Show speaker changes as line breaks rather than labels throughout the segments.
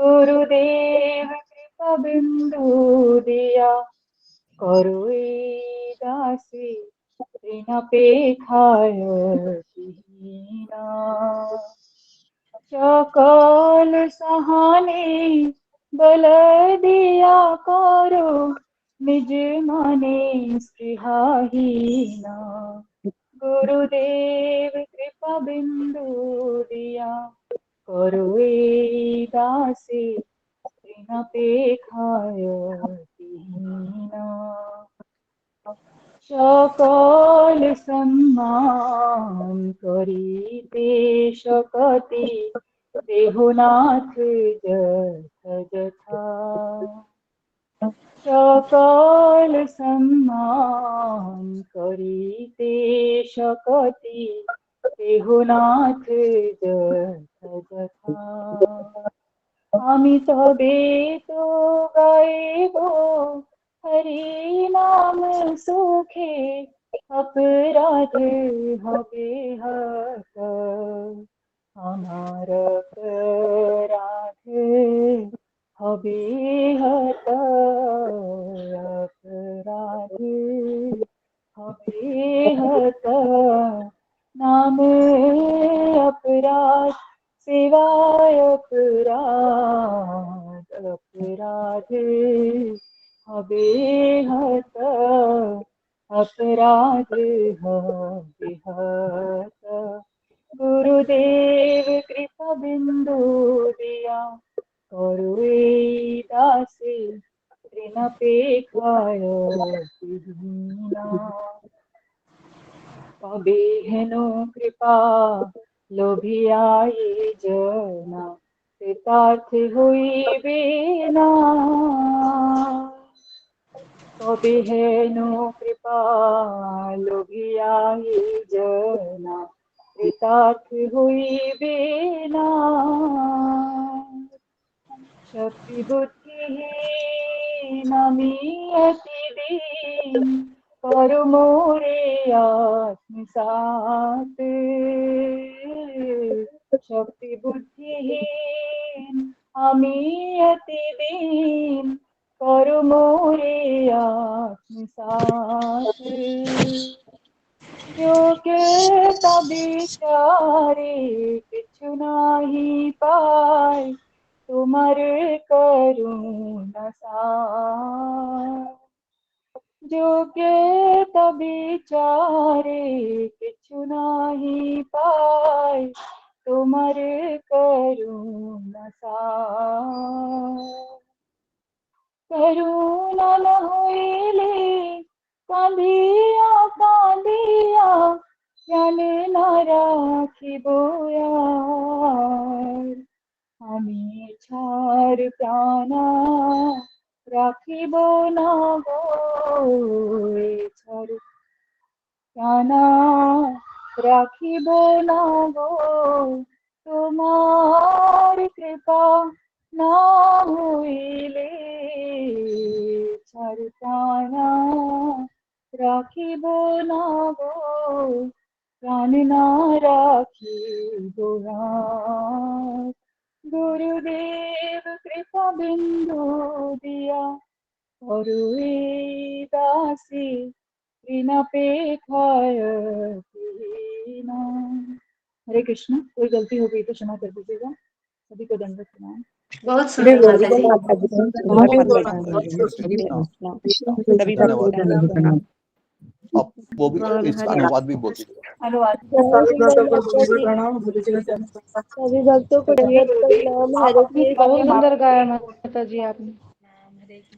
गुरुदेव कृपा बिंदु दिया, करुई दासी ऋणापेक्षाय हीना। सकल सहाने बल दिया करो, निज माने स्पृहाहीना। गुरुदेव कृपा बिंदु दिया, करुए दासी ऋणापेक्षाय हीना। सकल सम्मान करीते शकति, देहुनाथ जथ जथा। सकल सम्मान करीते शकति, देहुनाथ जथ जथा। আমি তবে তো গাইব হরি নাম সুখে, অপরাধ হবে হত। আমার অপরাধ হবে হত, অপরাধ হবে হত। নামে अपराध सिवाय अपराध, अपराध हबे हत, अपराध हबे हत। गुरुदेव कृपा बिंदु दिया, करुए दासी ऋणापेक्षाय हीना। कबे हेनु कृपा लोभियाए जना, कृतार्थ हुईबे ना। कबे हेनु कृपा लोभियाए जना, कृतार्थ हुईबे ना। शक्ति बुद्धिहीन मी अति दीन, करो मोरे आत्मसात। शक्ति बुद्धिहीन আমি अति दीन, करो मोरे आत्मसात। যোগ্যতা বিচারে কিছু নাহি পাই, তোমার করুণা সার। যোগ্যতা বিচারে কিছু নাহি পাই, তোমার করুণা সার। করুণা না হইলে কাঁদিয়া কাঁদিয়া জানে না রাখিব আর। আমি ছাড় প্রাণা রাখিব না গো, ছাড় প্রাণা রাখিব না গো। তোমার কৃপা না হইলে ছাড় প্রাণা রাখিব না গো। প্রাণ না রাখিব আর। गुरुदेव कृपा बिंदु दिया, करुए दासी ऋणापेक्षाय हीना। हरे कृष्ण। कोई गलती हो गई तो क्षमा कर दीजिएगा। सभी को दंडवत प्रणाम।
बहुत सुंदर माता जी,
सभी भक्तों को दंडवत प्रणाम।
अब वो भी इसका अनुवाद भी बोल दीजिएगा।
अनुवाद।
सभी भक्तों को प्रणाम।
सभी भक्तों को दंडवत प्रणाम। हरे कृष्ण।
बहुत सुंदर गाया माता जी आपने।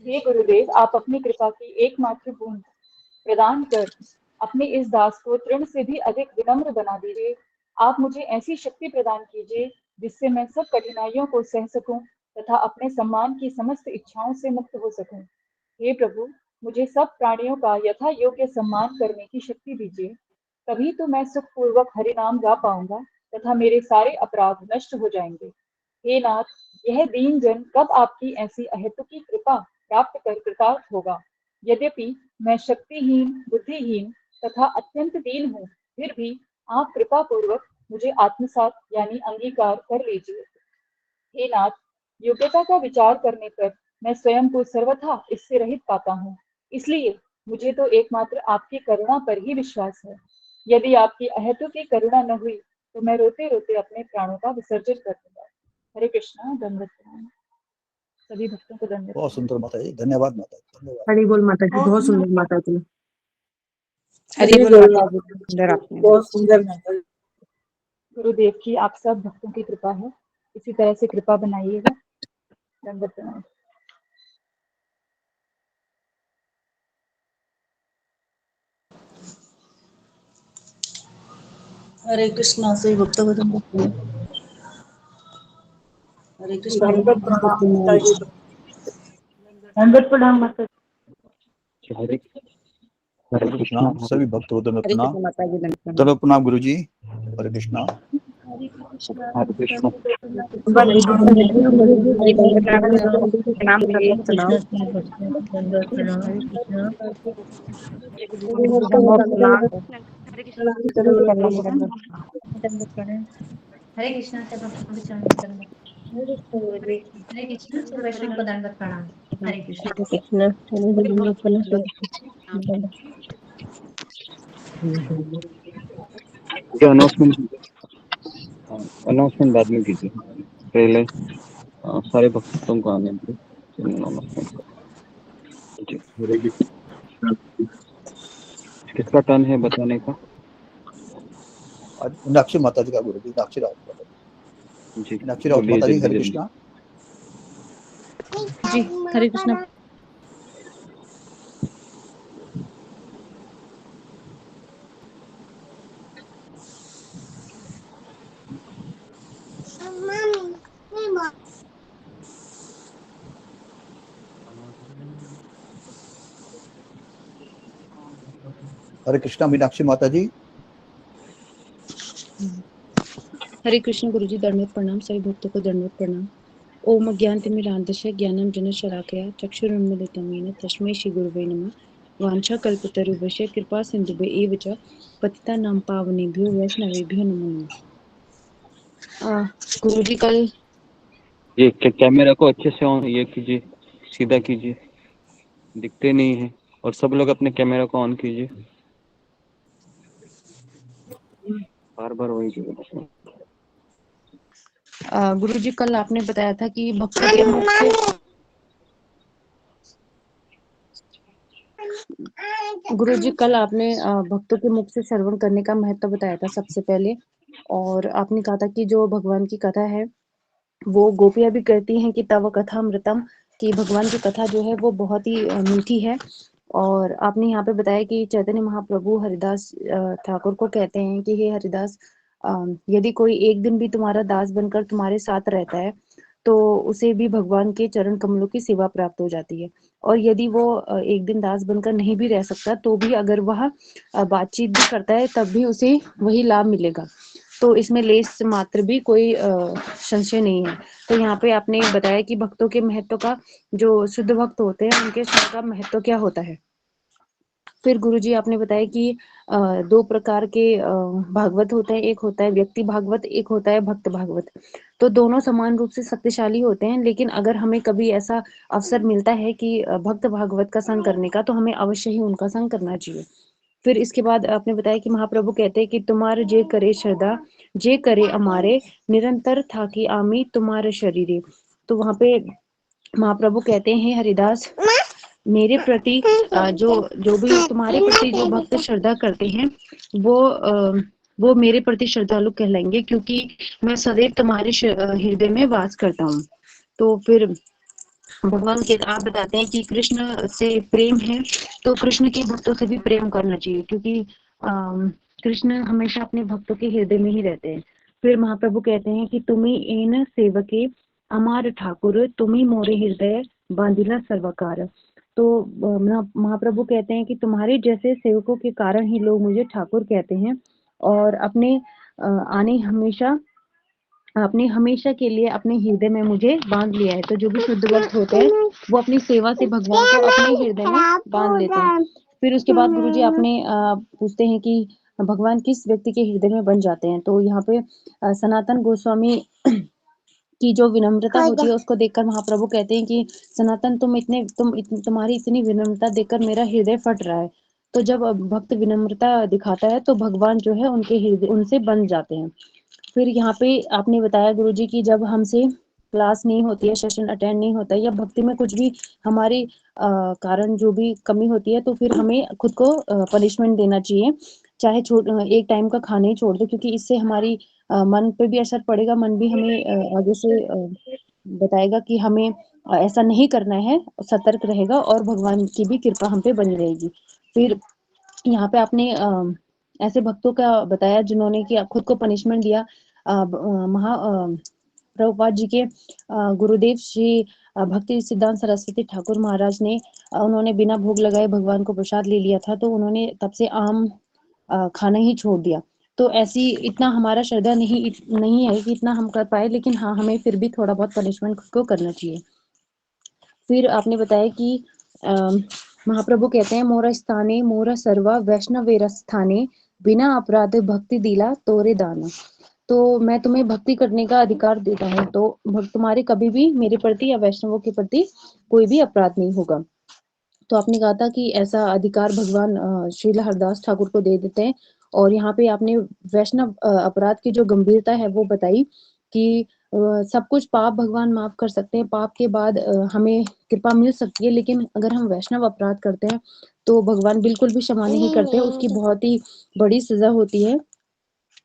हे गुरुदेव, आप अपनी कृपा की एकमात्र बूंद प्रदान कर अपने इस दास को तृण से भी अधिक विनम्र बना दीजिए। आप मुझे ऐसी शक्ति प्रदान कीजिए जिससे मैं सब कठिनाइयों को सह सकूं तथा अपने सम्मान की समस्त इच्छाओं से मुक्त हो सकूं। हे प्रभु, मुझे सब प्राणियों का यथा योग्य सम्मान करने की शक्ति दीजिए, तभी तो मैं सुखपूर्वक हरि नाम गा पाऊंगा तथा मेरे सारे अपराध नष्ट हो जाएंगे। हे नाथ, यह दीन जन कब आपकी ऐसी अहेतुकी कृपा प्राप्त कर कृतार्थ होगा। यद्यपि मैं शक्तिहीन, बुद्धिहीन तथा अत्यंत दीन हूँ, फिर भी आप कृपा पूर्वक मुझे आत्मसात यानी अंगीकार कर लीजिए। हे नाथ, योग्यता का विचार करने पर मैं स्वयं को सर्वथा इससे रहित पाता हूँ। इसलिए मुझे तो एकमात्र आपकी करुणा पर ही विश्वास है। यदि आपकी अहेतुकी करुणा न हुई तो मैं रोते रोते अपने प्राणों का विसर्जन कर दूंगा। हरे कृष्णा। दंडवत प्रणाम। सभी भक्तों को दंडवत
बहुत
प्रणाम।
सुंदर माता जी, धन्यवाद माता जी, धन्यवाद।
हरी बोल माता जी, बहुत सुंदर माता जी।
हरि
हरी
बोल
बोल
माता
माता जी, सुंदर आपने।
बहुत सुंदर माता जी।
गुरुदेव की आप सब भक्तों की कृपा है, इसी तरह से कृपा बनाइएगा। दंडवत प्रणाम।
हरे कृष्णा से भक्तों को तुम हरे कृष्णा।
दंडवत प्रणाम माता जी।
दंडवत प्रणाम माता जी।
हरे हरे कृष्णा, सभी भक्त हो दंडवत
हरे
प्रणाम।
कृष्ण माता जी, दंडवत
दंडवत प्रणाम गुरु जी। हरे कृष्णा।
हरे कृष्णा।
हरे कृष्णा।
हरे कृष्ण गुरु जी, हरे दंडवत प्रणाम,
हरे
दंडवत
कृष्णा
प्रणाम।
से भक्तों को दंडवत प्रणाम। हरे कृष्णा।
दंडवत प्रणाम।
दंडवत प्रणाम। हरे कृष्णा से भक्तों को चरण दंडवत। हरे कृष्णा से वैष्णव को दंडवत प्रणाम। हरे कृष्णा।
हरे कृष्ण, हरे दंडवत प्रणाम।
अनाउंसमेंट बाद में कीजिए, पहले सारे भक्तों को आने दीजिए, अनाउंसमेंट जी। किसका टर्न है बताने का?
आज मीनाक्षी माता जी का गुरु जी, मीनाक्षी राउत माता जी।
जी
मीनाक्षी राउत
बोलिए
माता जी,
जल्दी
हरे
जल्दी।
कृष्णा।
जी हरे कृष्णा।
हरे कृष्णा मीनाक्षी माता जी।
हरे कृष्ण गुरुजी, दंडवत प्रणाम। सभी भक्तों को दंडवत प्रणाम। ओम अज्ञानतिमिरान्धस्य ज्ञानांजनशलाकया चक्षुरुन्मीलितं येन तस्मै श्री गुरुवे नमः। वाञ्छाकल्पतरुभ्यश्च कृपा सिन्धुभ्य एव च पतितानां पावनेभ्यो वैष्णवेभ्यो नमो नमः। गुरुजी कल
ये कैमरा को अच्छे से ऑन ये कीजिए, सीधा कीजिए, दिखते नहीं है। और सब लोग अपने कैमरा को ऑन कीजिए, बार बार वही कीजिए।
गुरुजी कल आपने बताया था कि भक्तों के मुख से गुरुजी कल आपने भक्तों के मुख से श्रवण करने का महत्व बताया था सबसे पहले। और आपने कहा था कि जो भगवान की कथा है वो गोपियां भी कहती हैं कि तव कथामृतम, कि भगवान की कथा जो है वो बहुत ही मीठी है। और आपने यहाँ पे बताया कि चैतन्य महाप्रभु हरिदास ठाकुर को कहते हैं कि हे हरिदास, यदि कोई एक दिन भी तुम्हारा दास बनकर तुम्हारे साथ रहता है तो उसे भी भगवान के चरण कमलों की सेवा प्राप्त हो जाती है। और यदि वो एक दिन दास बनकर नहीं भी रह सकता तो भी अगर वह बातचीत भी करता है तब भी उसे वही लाभ मिलेगा। तो इसमें लेस मात्र भी कोई संशय नहीं है। तो यहाँ पे आपने बताया कि भक्तों के महत्व का, जो शुद्ध भक्त होते हैं उनके स्वयं का महत्व क्या होता है। फिर गुरुजी आपने बताया कि दो प्रकार के भागवत होते हैं, एक होता है व्यक्ति भागवत, एक होता है भक्त भागवत। तो दोनों समान रूप से शक्तिशाली होते हैं, लेकिन अगर हमें कभी ऐसा अवसर मिलता है कि भक्त भागवत का संग करने का, तो हमें अवश्य ही उनका संग करना चाहिए। फिर इसके बाद आपने बताया कि महाप्रभु कहते हैं कि तुम्हारे जे करे श्रद्धा, जे करे अमारे, निरंतर था कि आमी तुम्हारे शरीरे। तो वहां पे महाप्रभु कहते हैं हरिदास, मेरे प्रति जो जो भी तुम्हारे प्रति जो भक्त श्रद्धा करते हैं वो मेरे प्रति श्रद्धालु कहलाएंगे, क्योंकि मैं सदैव तुम्हारे हृदय में वास करता हूँ। तो फिर भगवान के आप बताते हैं कि कृष्ण से प्रेम है तो कृष्ण के भक्तों से भी प्रेम करना चाहिए, क्योंकि कृष्ण हमेशा अपने भक्तों के हृदय में ही रहते हैं। फिर महाप्रभु कहते हैं कि तुम्ही एन सेवके अमार ठाकुर, तुम्ही मोरे हृदय बांधिला सर्वकार। तो महाप्रभु कहते हैं कि तुम्हारे जैसे सेवकों के कारण ही लोग मुझे ठाकुर कहते हैं, और आपने हमेशा के लिए अपने हृदय में मुझे बांध लिया है। तो जो भी शुद्ध भक्त होते हैं वो अपनी सेवा से भगवान को अपने हृदय में बांध लेते हैं। फिर उसके बाद गुरुजी आपने पूछते हैं कि भगवान किस व्यक्ति के हृदय में बन जाते हैं। तो यहाँ पे सनातन गोस्वामी की जो विनम्रता होती है उसको देखकर महाप्रभु कहते हैं कि सनातन तुम्हारी इतनी विनम्रता देखकर मेरा हृदय फट रहा है। तो जब भक्त विनम्रता दिखाता है तो भगवान जो है उनके हृदय उनसे बन जाते हैं। फिर यहाँ पे आपने बताया गुरुजी कि जब हमसे क्लास नहीं होती है, सेशन अटेंड नहीं होता है या भक्ति में कुछ भी हमारे कारण जो भी कमी होती है तो फिर हमें खुद को पनिशमेंट देना चाहिए, चाहे एक टाइम का खाना ही छोड़ दो, क्योंकि इससे हमारी मन पे भी असर पड़ेगा। मन भी हमें आगे से बताएगा कि हमें ऐसा नहीं करना है, सतर्क रहेगा और भगवान की भी कृपा हम पे बनी रहेगी। फिर यहाँ पे आपने ऐसे भक्तों का बताया जिन्होंने कि खुद को पनिशमेंट दिया। प्रभुपाद जी के गुरुदेव श्री भक्ति सिद्धांत सरस्वती ठाकुर महाराज ने उन्होंने बिना भोग लगाए भगवान को प्रसाद ले लिया था, तो उन्होंने तब से आम खाना ही छोड़ दिया। तो ऐसी इतना हमारा श्रद्धा नहीं है कि इतना हम कर पाए, लेकिन हाँ हमें फिर भी थोड़ा बहुत पनिशमेंट खुद को करना चाहिए। फिर आपने बताया कि महाप्रभु कहते हैं मोरा स्थाने मोरा सर्वा वैष्णवेर स्थाने बिना अपराध भक्ति दिला तोरे दाना। तो मैं तुम्हें भक्ति करने का अधिकार देता हूँ, तो तुम्हारे कभी भी मेरे प्रति या वैष्णवों के प्रति कोई भी अपराध नहीं होगा। तो आपने कहा था कि ऐसा अधिकार भगवान श्रील हरदास ठाकुर को दे देते हैं। और यहाँ पे आपने वैष्णव अपराध की जो गंभीरता है वो बताई कि सब कुछ पाप भगवान माफ कर सकते हैं, पाप के बाद हमें कृपा मिल सकती है, लेकिन अगर हम वैष्णव अपराध करते हैं तो भगवान बिल्कुल भी क्षमा नहीं करते हैं, उसकी बहुत ही बड़ी सजा होती है।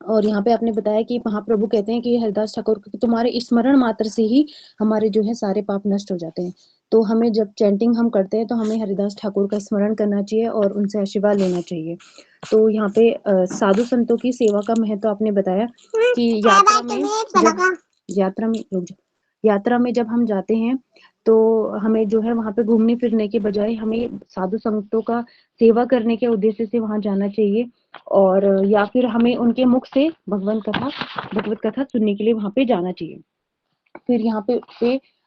और यहाँ पे आपने बताया कि महाप्रभु कहते हैं कि हरिदास ठाकुर तुम्हारे स्मरण मात्र से ही हमारे जो है सारे पाप नष्ट हो जाते हैं। तो हमें जब चैंटिंग हम करते हैं तो हमें हरिदास ठाकुर का स्मरण करना चाहिए और उनसे आशीर्वाद लेना चाहिए। तो यहाँ पे साधु संतों की सेवा का महत्व आपने बताया कि यात्रा में जब हम जाते हैं तो हमें जो है वहां पे घूमने फिरने के बजाय हमें साधु संतों का सेवा करने के उद्देश्य से वहां जाना चाहिए, और या फिर हमें उनके मुख से भगवत कथा सुनने के लिए वहां पे जाना चाहिए। फिर यहाँ पे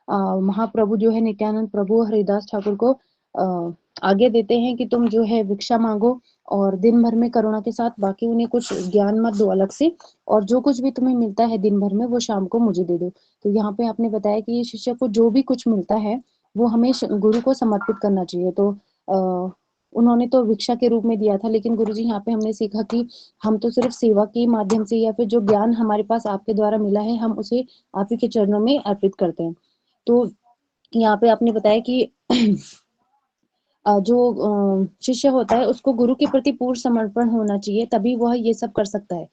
महाप्रभु जो है नित्यानंद प्रभु हरिदास ठाकुर को आगे देते हैं कि तुम जो है भिक्षा मांगो और दिन भर में करुणा के साथ, बाकी उन्हें कुछ ज्ञान मत दो अलग से, और जो कुछ भी तुम्हें मिलता है दिन भर में वो शाम को मुझे दे दो। तो यहाँ पे आपने बताया कि शिष्य को जो भी कुछ मिलता है वो हमें गुरु को समर्पित करना चाहिए। तो उन्होंने तो भिक्षा के रूप में दिया था, लेकिन गुरुजी यहाँ पे हमने सीखा कि हम तो सिर्फ सेवा के माध्यम से या फिर जो ज्ञान हमारे पास आपके द्वारा मिला है हम उसे आप ही के चरणों में अर्पित करते हैं। तो यहाँ पे आपने बताया कि जो शिष्य होता है उसको गुरु के प्रति पूर्ण समर्पण होना चाहिए, तभी वह ये सब कर सकता है।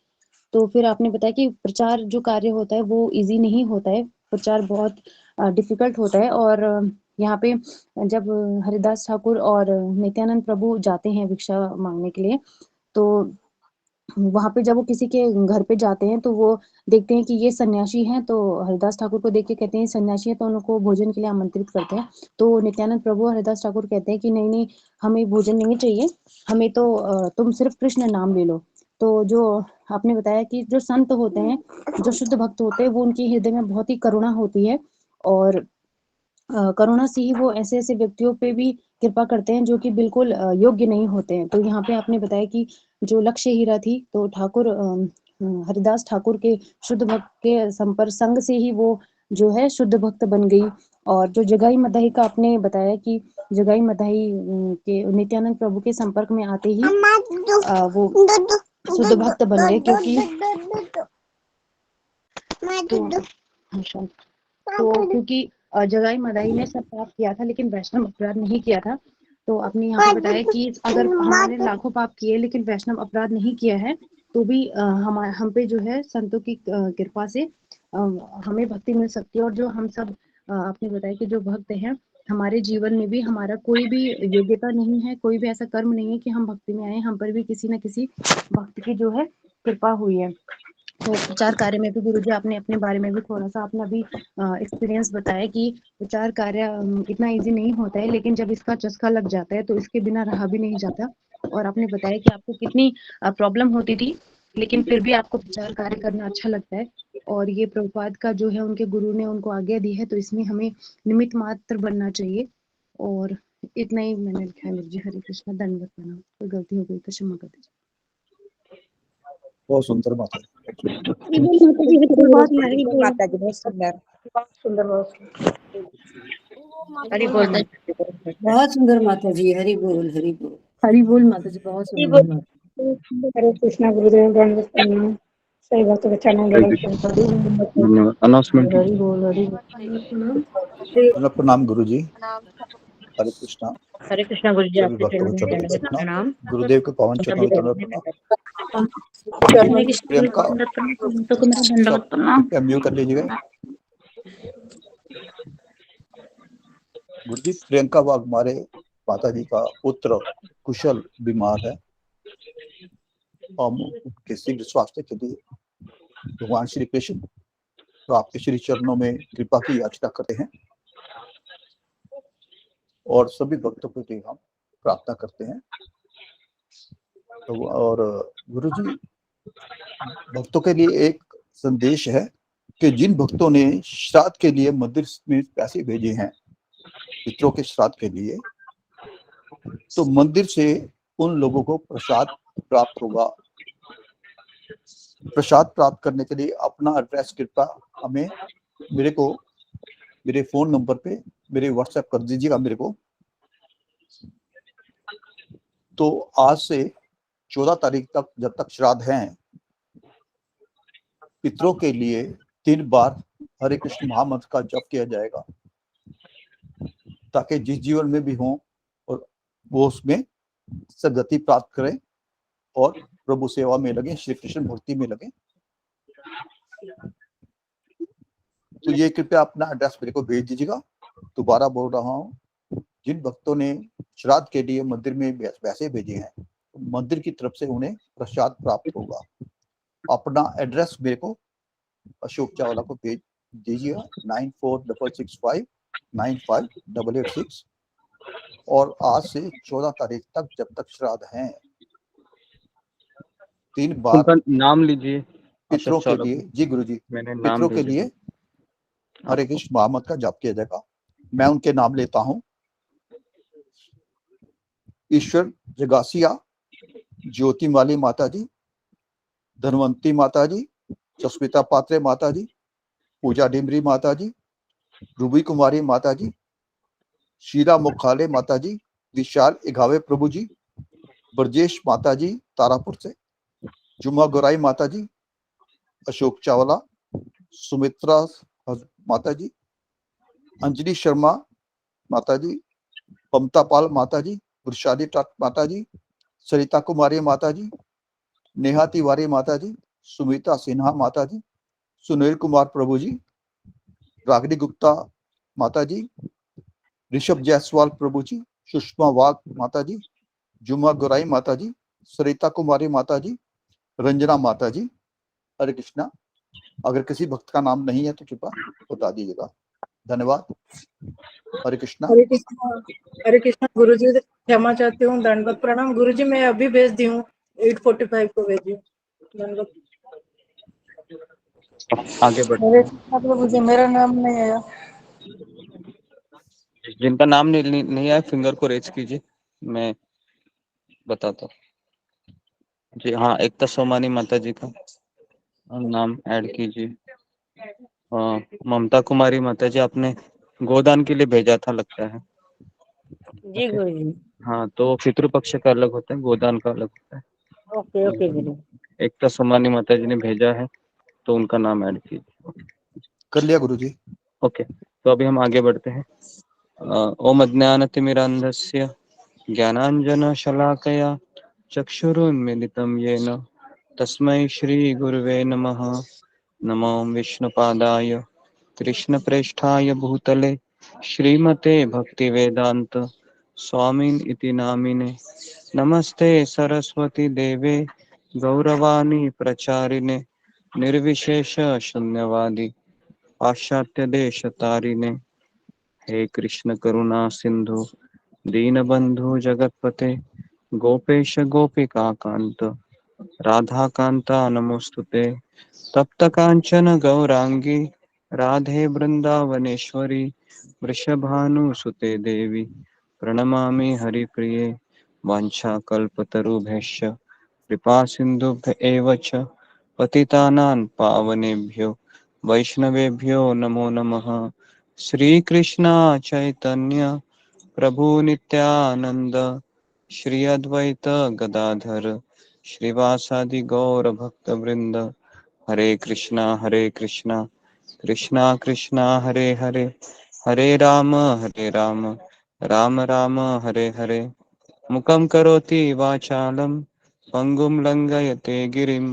तो फिर आपने बताया कि प्रचार जो कार्य होता है वो इजी नहीं होता है, प्रचार बहुत डिफिकल्ट होता है। और यहाँ पे जब हरिदास ठाकुर और नित्यानंद प्रभु जाते हैं भिक्षा मांगने के लिए, तो वहां पे जब वो किसी के घर पे जाते हैं तो वो देखते हैं कि ये सन्यासी हैं, तो हरिदास ठाकुर को देख के कहते हैं सन्यासी है, तो उनको भोजन के लिए आमंत्रित करते हैं। तो नित्यानंद प्रभु हरिदास ठाकुर कहते हैं कि नहीं नहीं, हमें भोजन नहीं चाहिए, हमें तो तुम सिर्फ कृष्ण नाम ले लो। तो जो आपने बताया कि जो संत होते हैं, जो शुद्ध भक्त होते हैं, वो उनके हृदय में बहुत ही करुणा होती है, और करुणा से ही वो ऐसे ऐसे व्यक्तियों पे भी कृपा करते हैं जो कि बिल्कुल योग्य नहीं होते हैं। तो यहाँ पे आपने बताया कि जो लक्ष्य हीरा थी तो ठाकुर हरिदास ठाकुर के शुद्ध भक्त के संपर्क संग से ही वो जो है शुद्ध भक्त बन गई। और जो जगाई मदाही का आपने बताया कि जगाई मदाही के नित्यानंद प्रभु के संपर्क में आते ही वो शुद्ध भक्त बन गए, क्योंकि क्योंकि जगाई मदाई ने सब पाप किया था लेकिन वैष्णव अपराध नहीं किया था। तो आपने यहाँ पे बताया कि अगर हमारे लाखों पाप किए लेकिन वैष्णव अपराध नहीं किया है तो भी हम पे जो है संतों की कृपा से हमें भक्ति मिल सकती है। और जो हम सब आपने बताया कि जो भक्त हैं हमारे जीवन में भी हमारा कोई भी योग्यता नहीं है, कोई भी ऐसा कर्म नहीं है कि हम भक्ति में आए, हम पर भी किसी न किसी भक्त की जो है कृपा हुई है। तो प्रचार कार्य में भी गुरुजी आपने अपने बारे में भी थोड़ा सा अपना भी एक्सपीरियंस बताया कि प्रचार कार्य इतना इजी नहीं होता है, लेकिन जब इसका चस्का लग जाता है तो इसके बिना रहा भी नहीं जाता। और आपने बताया कि आपको कितनी प्रॉब्लम होती थी लेकिन फिर भी आपको प्रचार कार्य करना अच्छा लगता है, और ये प्रभुपाद का जो है उनके गुरु ने उनको आज्ञा दी है, तो इसमें हमें निमित्त मात्र बनना चाहिए। और इतना ही मैंने लिखा है गुरुजी। हरे कृष्णा, दंडवत प्रणाम। कोई गलती हो गई तो क्षमा कर दीजिए।
बहुत सुंदर बात है।
हरी बोल माता जी, हरी बोल, बहुत हरी बोल
माता जी, बहुत सुंदर।
बहुत सुंदर, बहुत सुंदर।
हरि बोल माता जी।
बहुत सुंदर माता जी, हरि बोल, हरि बोल।
हरी बोल माता जी, बहुत
हरि
सुंदर
बोल।
माता।
हरे कृष्णा गुरुदेव, दंडवत प्रणाम। सही भक्त बचाना
हरे
लड़ाई
कृष्ण।
करता
धन्यवाद। अनाउंसमेंट
हरी बोल, हरी बोल।
प्रणाम गुरु जी। हरे कृष्णा।
हरे कृष्णा गुरु जी,
सभी
आपके
भक्तों
चरणों
को
में
चरणों में
दंडवत
प्रणाम।
प्रणाम।
गुरुदेव के पावन चरणों में दंडवत प्रणाम। गुरु जी
हरे कृष्णा गुरु जी,
प्रियंका
दंडवत प्रणाम। भक्तों को मेरा
सब
दंडवत प्रणाम।
कृपया म्यूट कर लीजिएगा। गुरु जी प्रियंका वाघ हमारे माता जी का पुत्र कुशल बीमार है। हम उनके शीघ्र स्वास्थ्य के लिए भगवान श्री कृष्ण तो आपके श्री चरणों में कृपा की याचना करते हैं और सभी भक्तों के लिए हम प्रार्थना करते हैं। तो और गुरु जी भक्तों के लिए एक संदेश है कि जिन भक्तों ने श्राद्ध के लिए मंदिर में पैसे भेजे हैं पितरों के श्राद्ध के लिए, तो मंदिर से उन लोगों को प्रसाद प्राप्त होगा। प्रसाद प्राप्त करने के लिए अपना एड्रेस कृपया हमें मेरे फोन नंबर पे मेरे व्हाट्सएप कर दीजिएगा मेरे को। तो आज से 14 तारीख तक जब तक श्राद्ध हैं, पितरों के लिए 3 बार हरे कृष्ण महामंत्र का जप किया जाएगा ताकि जिस जीवन में भी हो और वो उसमें सदगति प्राप्त करें और प्रभु सेवा में लगे, श्री कृष्ण भक्ति में लगे। तो ये कृपया अपना एड्रेस मेरे को भेज दीजिएगा। दोबारा बोल रहा हूँ, जिन भक्तों ने श्राद्ध के लिए मंदिर में पैसे भेजे हैं, मंदिर की तरफ से उन्हें प्रसाद प्राप्त होगा। अपना एड्रेस मेरे को अशोक चावला को भेज दीजिएगा 9465958886। और आज से 14 तारीख तक जब तक श्राद्ध हैं 3 बार
उनका नाम लीजिए।
पितरों के लिए। जी गुरु जी,
मैंने नाम
पितरों के
भेजा
लिए हरे कृष्ण महामंत्र का जाप किया जाएगा। मैं उनके नाम लेता हूँ। ईश्वर जगासिया, ज्योतिमाली माता जी, धनवंती माता जी, सस्मिता पात्रे माता जी, पूजा डिमरी माता जी, रूबी कुमारी माता जी, शीला मुखाले माता जी, विशाल इघावे प्रभु जी, ब्रजेश माता जी तारापुर से, जुमा गोराई माता जी, अशोक चावला, सुमित्रा माता जी, अंजलि शर्मा माता जी, ममता पाल माता जी, वृषाली माता जी, सरिता कुमारी माता जी, नेहा तिवारी माता जी, सुमिता सिन्हा माता जी, सुनील कुमार प्रभु जी, रागिनी गुप्ता माता जी, ऋषभ जायसवाल प्रभु जी, सुषमा वाघ माता जी, जुमा गोराई माता जी, सरिता कुमारी माता जी, रंजना माता जी। हरे कृष्णा। अगर किसी भक्त का नाम नहीं है तो कृपया बता दीजिएगा। धन्यवाद। हरे कृष्णा।
हरे कृष्णा। हरे कृष्णा गुरु जी, क्षमा चाहती हूँ, दंडवत प्रणाम। गुरु जी मैं अभी भेज दी हूँ, 8:45 को भेजी हूँ। दंडवत।
आगे बढ़ते
हरे
हैं।
कृष्णा प्रभु जी, मेरा नाम नहीं आया।
जिनका नाम नहीं आया फिंगर को रेज कीजिए, मैं बताता हूँ। जी हाँ, एकता सोमानी माता जी का नाम ऐड कीजिए। ममता कुमारी माता जी, आपने गोदान के लिए भेजा था लगता है।
जी गुरु जी।
हाँ, तो पितृपक्ष का अलग होता है, गोदान का अलग होता है।
ओके ओके गुरु।
एकता सोमानी माता जी ने भेजा है तो उनका नाम ऐड कीजिए।
कर लिया गुरु जी।
ओके, तो अभी हम आगे बढ़ते हैं। ओम अज्ञानतिमिरान्धस्य ज्ञानाञ्जनशलाकया चक्षुरुन्मिलितं येन तस्मै श्रीगुरुवे नमः। नमो विष्णुपादाय कृष्णप्रेष्ठाय भूतले श्रीमते भक्तिवेदान्त स्वामिन् इति नामिने। नमस्ते सरस्वती देवे गौरवाणी प्रचारिणे निर्विशेष शून्यवादी पाश्चात्य देश तारिणे। हे कृष्ण करुणा सिंधु दीनबंधु जगतपते गोपेश गोपिका कांत राधा कांता नमोस्तुते। तप्त कांचन गौरांगी राधे वृंदावनेश्वरी वृषभानुसुते देवी प्रणमामि हरिप्रिये। वाञ्छाकल्पतरुभ्यश्च कृपा सिन्धुभ्य एव च पतितानां पावनेभ्यो वैष्णवेभ्यो नमो नमः। श्री कृष्ण चैतन्य प्रभु नित्यानंद श्री अद्वैत गदाधर श्रीवासादि गौर भक्त वृंद। हरे कृष्णा कृष्णा कृष्णा हरे हरे, हरे राम राम राम हरे हरे। मुखं करोति वाचालं पंगुं लंघयते गिरिं,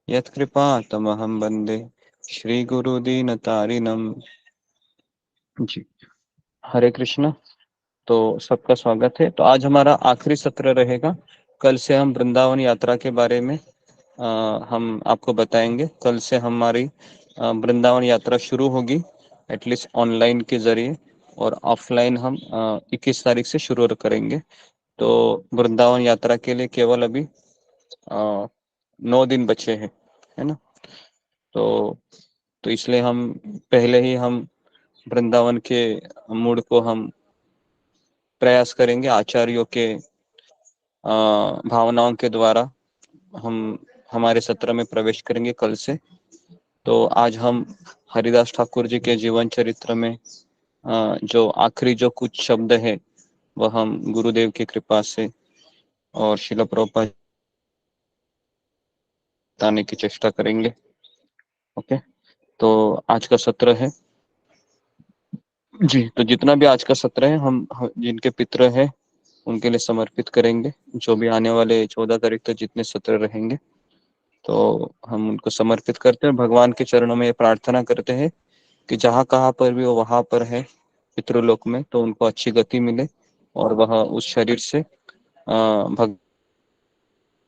यत्कृपातमहं वन्दे श्रीगुरुदीनतारिणम्। जी, हरे कृष्णा। तो सबका स्वागत है। तो आज हमारा आखिरी सत्र रहेगा। कल से हम वृंदावन यात्रा के बारे में हम आपको बताएंगे। कल से हमारी वृंदावन यात्रा शुरू होगी, एटलीस्ट ऑनलाइन के जरिए, और ऑफलाइन हम 21 तारीख से शुरू करेंगे। तो वृंदावन यात्रा के लिए केवल अभी 9 दिन बचे हैं, है ना। तो इसलिए हम पहले ही हम वृंदावन के मूड को हम प्रयास करेंगे, आचार्यों के भावनाओं के द्वारा हम हमारे सत्र में प्रवेश करेंगे कल से। तो आज हम हरिदास ठाकुर जी के जीवन चरित्र में जो आखिरी जो कुछ शब्द है वह हम गुरुदेव की कृपा से और शिला प्रभुपाद बताने की चेष्टा करेंगे। ओके, तो आज का सत्र है जी। तो जितना भी आज का सत्र है हम जिनके पितृ है उनके लिए समर्पित करेंगे। जो भी आने वाले 14 तारीख तक जितने सत्र रहेंगे तो हम उनको समर्पित करते हैं। भगवान के चरणों में प्रार्थना करते हैं कि जहाँ कहाँ पर भी वो वहां पर है पितृलोक में, तो उनको अच्छी गति मिले और वह उस शरीर से भगवान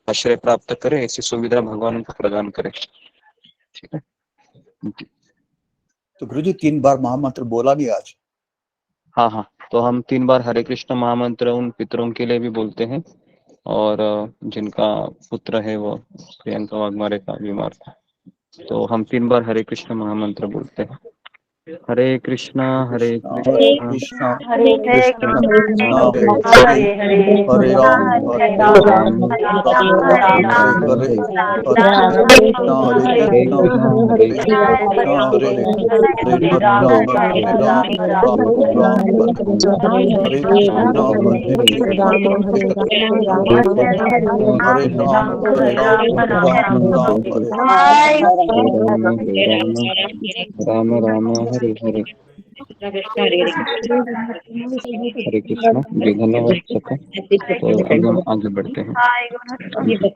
आश्रय प्राप्त करे, ऐसी सुविधा भगवान उनको प्रदान करे। ठीक है।
तो गुरु जी 3 बार महामंत्र बोला नहीं आज?
हाँ, तो हम 3 बार हरे कृष्ण महामंत्र उन पितरों के लिए भी बोलते हैं, और जिनका पुत्र है वो प्रियंका वाघमारे का बीमार था, तो हम 3 बार हरे कृष्ण महामंत्र बोलते हैं। हरे कृष्णा
हरे कृष्णा
हरे
कृष्ण कृष्ण हरे
हरे हरे
हरे राम
हरे
राम
राम
राम
राम
हरे
राम
हरे
हरे
हरे कृष्णा
हरे
कृष्णा
हरे
कृष्ण हरे हरे राम राम राम हरे कृष्णा
राम हरे राम राम हरे
हरे राम राम हरे
राम राम हरे हरे। हरे कृष्णा जी, धन्यवाद सबका। तो अब हम आगे बढ़ते हैं।
हरे
तो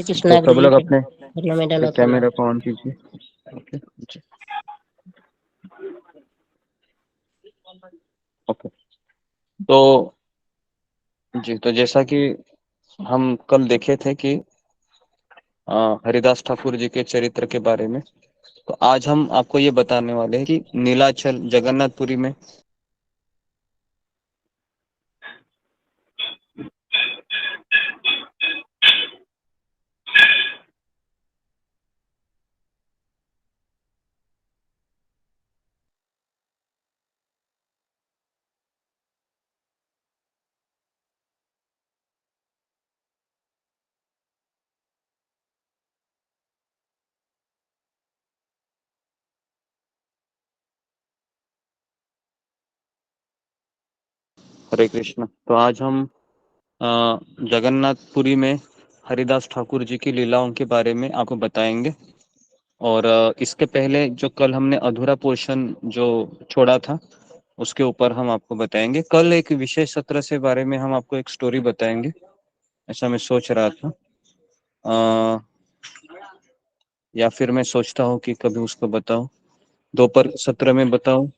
कृष्णा
सब
गुरु
लोग
जी।
अपने
हरिओम मैडम
कैमरा को ऑन कीजिए। ओके जी, ओके। तो जी, तो जैसा कि हम कल देखे थे कि हरिदास ठाकुर जी के चरित्र के बारे में, तो आज हम आपको ये बताने वाले हैं कि नीलाचल जगन्नाथपुरी में हरे कृष्ण। तो आज हम जगन्नाथपुरी में हरिदास ठाकुर जी की लीलाओं के बारे में आपको बताएंगे। और इसके पहले जो कल हमने अधूरा पोर्शन जो छोड़ा था उसके ऊपर हम आपको बताएंगे। कल एक विशेष सत्र से बारे में हम आपको एक स्टोरी बताएंगे, ऐसा मैं सोच रहा था। या फिर मैं सोचता हूँ कि कभी उसको बताऊं, दोपहर सत्र में बताऊं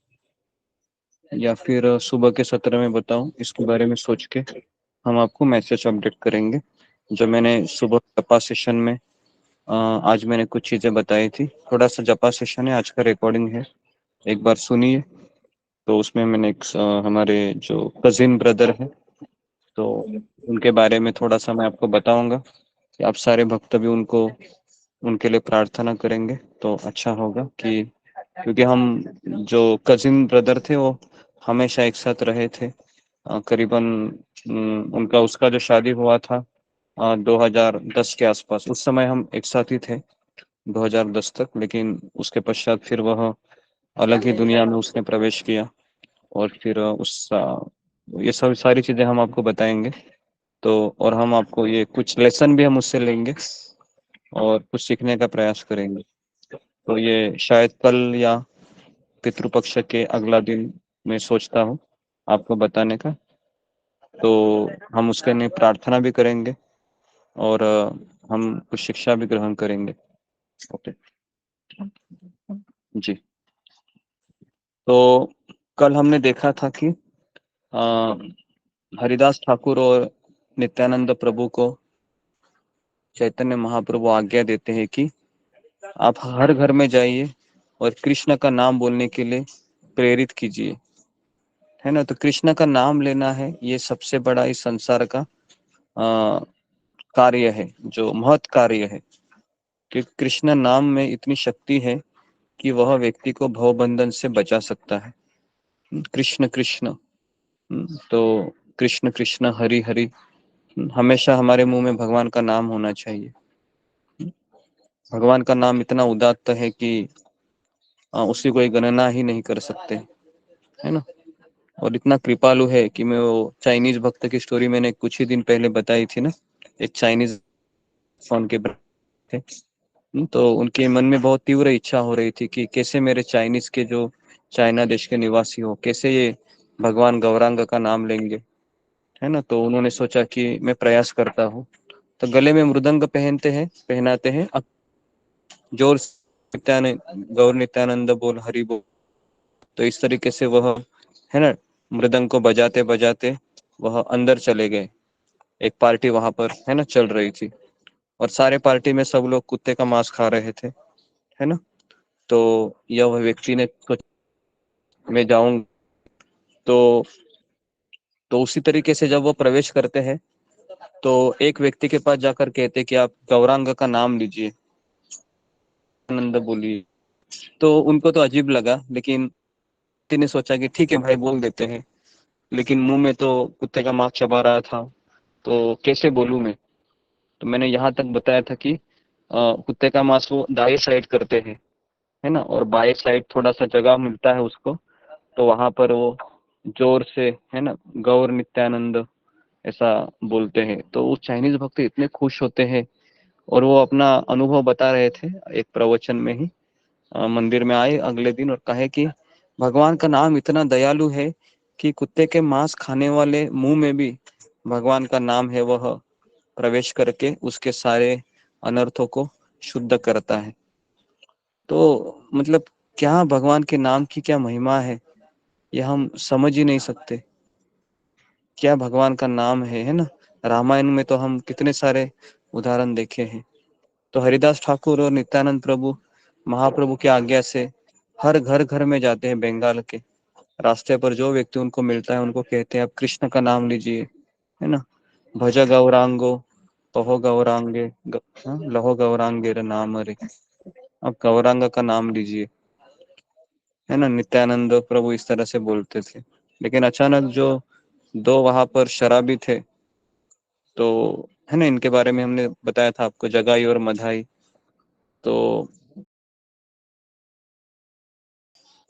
या फिर सुबह के सत्र में बताऊं, इसके बारे में सोच के हम आपको मैसेज अपडेट करेंगे। जो मैंने सुबह जपा सेशन में आज मैंने कुछ चीजें बताई थी, थोड़ा सा जपा सेशन है, आज का रिकॉर्डिंग है, एक बार सुनिए। तो उसमें मैंने हमारे जो कजिन ब्रदर है तो उनके बारे में थोड़ा सा मैं आपको बताऊंगा कि आप सारे भक्त भी उनको उनके लिए प्रार्थना करेंगे तो अच्छा होगा। कि क्योंकि हम जो कजिन ब्रदर थे वो हमेशा एक साथ रहे थे, करीबन उनका उसका जो शादी हुआ था 2010 के आसपास। उस समय हम एक साथ ही थे 2010 तक, लेकिन उसके पश्चात फिर वह अलग ही दुनिया में उसने प्रवेश किया। और फिर ये सब सारी चीजें हम आपको बताएंगे। तो और हम आपको ये कुछ लेसन भी हम उससे लेंगे और कुछ सीखने का प्रयास करेंगे। तो ये शायद कल या पितृपक्ष के अगला दिन मैं सोचता हूँ आपको बताने का। तो हम उसके लिए प्रार्थना भी करेंगे और हम कुछ शिक्षा भी ग्रहण करेंगे। ओके जी। तो कल हमने देखा था कि हरिदास ठाकुर और नित्यानंद प्रभु को चैतन्य महाप्रभु आज्ञा देते हैं कि आप हर घर में जाइए और कृष्ण का नाम बोलने के लिए प्रेरित कीजिए, है ना। तो कृष्ण का नाम लेना है, ये सबसे बड़ा इस संसार का कार्य है, जो महत् कार्य है। कि कृष्ण नाम में इतनी शक्ति है कि वह व्यक्ति को भवबंधन से बचा सकता है। कृष्ण कृष्ण, तो कृष्ण कृष्ण हरि हरि, हमेशा हमारे मुंह में भगवान का नाम होना चाहिए। भगवान का नाम इतना उदात्त है कि उसकी कोई गणना ही नहीं कर सकते, है ना। और इतना कृपालु है कि मैं वो चाइनीज भक्त की स्टोरी मैंने कुछ ही दिन पहले बताई थी ना, एक चाइनीज फोन के थे। तो उनके मन में बहुत तीव्र इच्छा हो रही थी कि कैसे मेरे चाइनीज के जो चाइना देश के निवासी हो, कैसे ये भगवान गौरांग का नाम लेंगे, है ना। तो उन्होंने सोचा कि मैं प्रयास करता हूँ। तो गले में मृदंग पहनाते हैं, जोर गौर नित्यानंद बोल हरि बोल। तो इस तरीके से वह, है ना, मृदंग को बजाते बजाते वह अंदर चले गए। एक पार्टी वहां पर, है ना, चल रही थी और सारे पार्टी में सब लोग कुत्ते का मांस खा रहे थे, है ना। तो यह वह व्यक्ति ने मैं जाऊंगा। तो उसी तरीके से जब वो प्रवेश करते हैं तो एक व्यक्ति के पास जाकर कहते कि आप गौरांग का नाम लीजिए, आनंद बोलिए। तो उनको तो अजीब लगा, लेकिन व्यक्ति ने सोचा कि ठीक है भाई, बोल देते हैं। लेकिन मुंह में तो कुत्ते का मांस चबा रहा था, तो कैसे बोलूं मैं। तो मैंने यहाँ तक बताया था कि कुत्ते का मांस वो दाएं साइड करते हैं, है ना, और बाएं साइड थोड़ा सा जगह मिलता है उसको, तो वहां पर वो जोर से, है ना, गौर नित्यानंद ऐसा बोलते हैं। तो वो चाइनीज भक्त इतने खुश होते हैं और वो अपना अनुभव बता रहे थे एक प्रवचन में ही। मंदिर में आए अगले दिन और कहे कि भगवान का नाम इतना दयालु है कि कुत्ते के मांस खाने वाले मुंह में भी भगवान का नाम है, वह प्रवेश करके उसके सारे अनर्थों को शुद्ध करता है। तो मतलब क्या भगवान के नाम की क्या महिमा है, यह हम समझ ही नहीं सकते। क्या भगवान का नाम है ना। रामायण में तो हम कितने सारे उदाहरण देखे हैं। तो हरिदास ठाकुर और नित्यानंद प्रभु महाप्रभु की आज्ञा से हर घर घर में जाते हैं। बंगाल के रास्ते पर जो व्यक्ति उनको मिलता है उनको कहते हैं आप कृष्ण का नाम लीजिए, है ना। भज गौरांगो पहो गौरांगे लहो गौरांगे नाम रे, आप गौरांग का नाम लीजिए, है ना। नित्यानंद प्रभु इस तरह से बोलते थे। लेकिन अचानक जो दो वहां पर शराबी थे, तो है ना, इनके बारे में हमने बताया था आपको, जगाई और मधाई। तो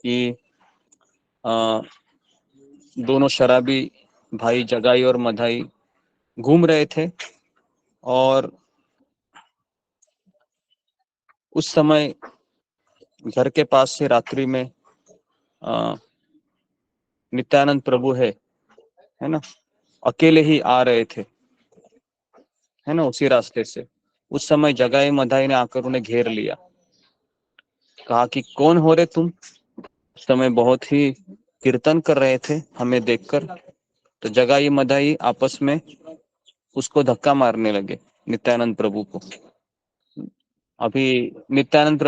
कि दोनों शराबी भाई जगाई और मधाई घूम रहे थे और उस समय घर के पास से रात्रि में नित्यानंद प्रभु है ना, अकेले ही आ रहे थे, है ना, उसी रास्ते से। उस समय जगाई मधाई ने आकर उन्हें घेर लिया, कहा कि कौन हो रे तुम। उस समय बहुत ही कीर्तन कर रहे थे हमें देखकर। तो जगाई मधाई आपस में उसको धक्का मारने लगे, नित्यानंद प्रभु को। अभी नित्यानंद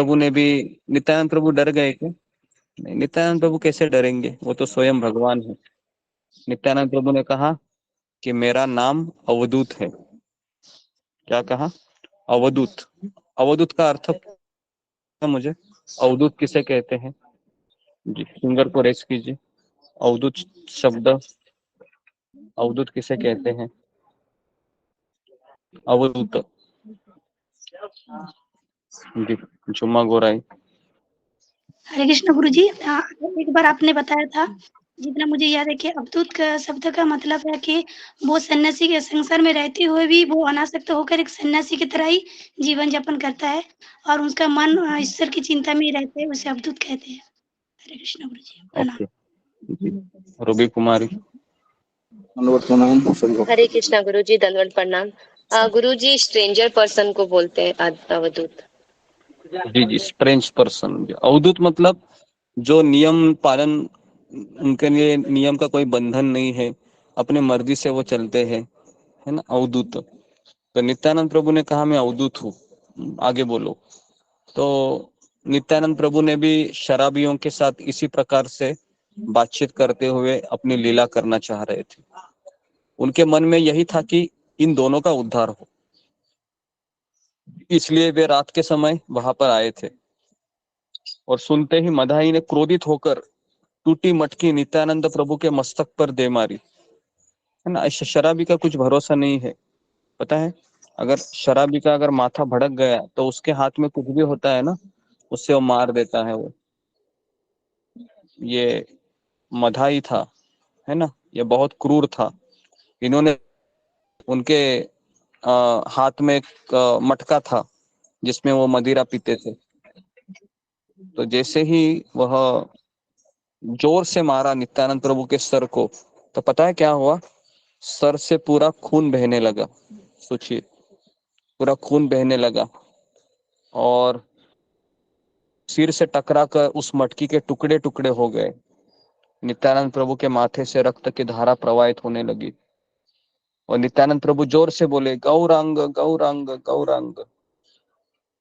प्रभु डर गए थे। नहीं, नित्यानंद प्रभु कैसे डरेंगे, वो तो स्वयं भगवान है। नित्यानंद प्रभु ने कहा कि मेरा नाम अवधूत है। क्या कहा? अवधूत। अवधूत का अर्थ मुझे, अवधूत किसे कहते हैं जी, फिंगर को रेस कीजिए। अवधूत शब्द, अवधूत किसे कहते हैं? अवधूत जी, जुम्मा गोराई।
हरे कृष्ण गुरुजी, एक बार आपने बताया था, जितना मुझे याद है कि अवधूत का शब्द का मतलब है कि वो सन्यासी के संसार में रहते हुए भी वो अनासक्त होकर एक सन्यासी की तरह ही जीवन यापन करता है और उसका मन ईश्वर की चिंता में ही रहता है, उसे अवधूत कहते हैं। हरे कृष्ण गुरुजी, प्रणाम।
ओके जी, रूबी कुमारी।
हरे कृष्णा गुरुजी, दंडवत प्रणाम। गुरुजी, स्ट्रेंजर पर्सन को बोलते हैं अवधूत।
जी जी, स्ट्रेंज पर्सन। अवधूत मतलब जो नियम पालन, उनके लिए नियम का कोई बंधन नहीं है, अपने मर्जी से वो चलते हैं, है ना, अवधूत। तो नित्यानंद प्रभु ने कहा मैं अवधूत हूँ, आगे बोलो। तो नित्यानंद प्रभु ने भी शराबियों के साथ इसी प्रकार से बातचीत करते हुए अपनी लीला करना चाह रहे थे। उनके मन में यही था कि इन दोनों का उद्धार हो, इसलिए वे रात के समय वहां पर आए थे। और सुनते ही मदाही ने क्रोधित होकर टूटी मटकी नित्यानंद प्रभु के मस्तक पर दे मारी, है ना। शराबी का कुछ भरोसा नहीं है, पता है। अगर शराबी का अगर माथा भड़क गया तो उसके हाथ में कुछ भी होता है ना, उससे वो मार देता है वो। ये मदाही था, है ना, ये बहुत क्रूर था। इन्होंने उनके हाथ में एक मटका था जिसमें वो मदिरा पीते थे। तो जैसे ही वह जोर से मारा नित्यानंद प्रभु के सर को, तो पता है क्या हुआ, सर से पूरा खून बहने लगा। सोचिए, पूरा खून बहने लगा और सिर से टकरा कर उस मटकी के टुकड़े टुकड़े हो गए। नित्यानंद प्रभु के माथे से रक्त की धारा प्रवाहित होने लगी और नित्यानंद प्रभु जोर से बोले, गौरांग गौरांग गौरांग।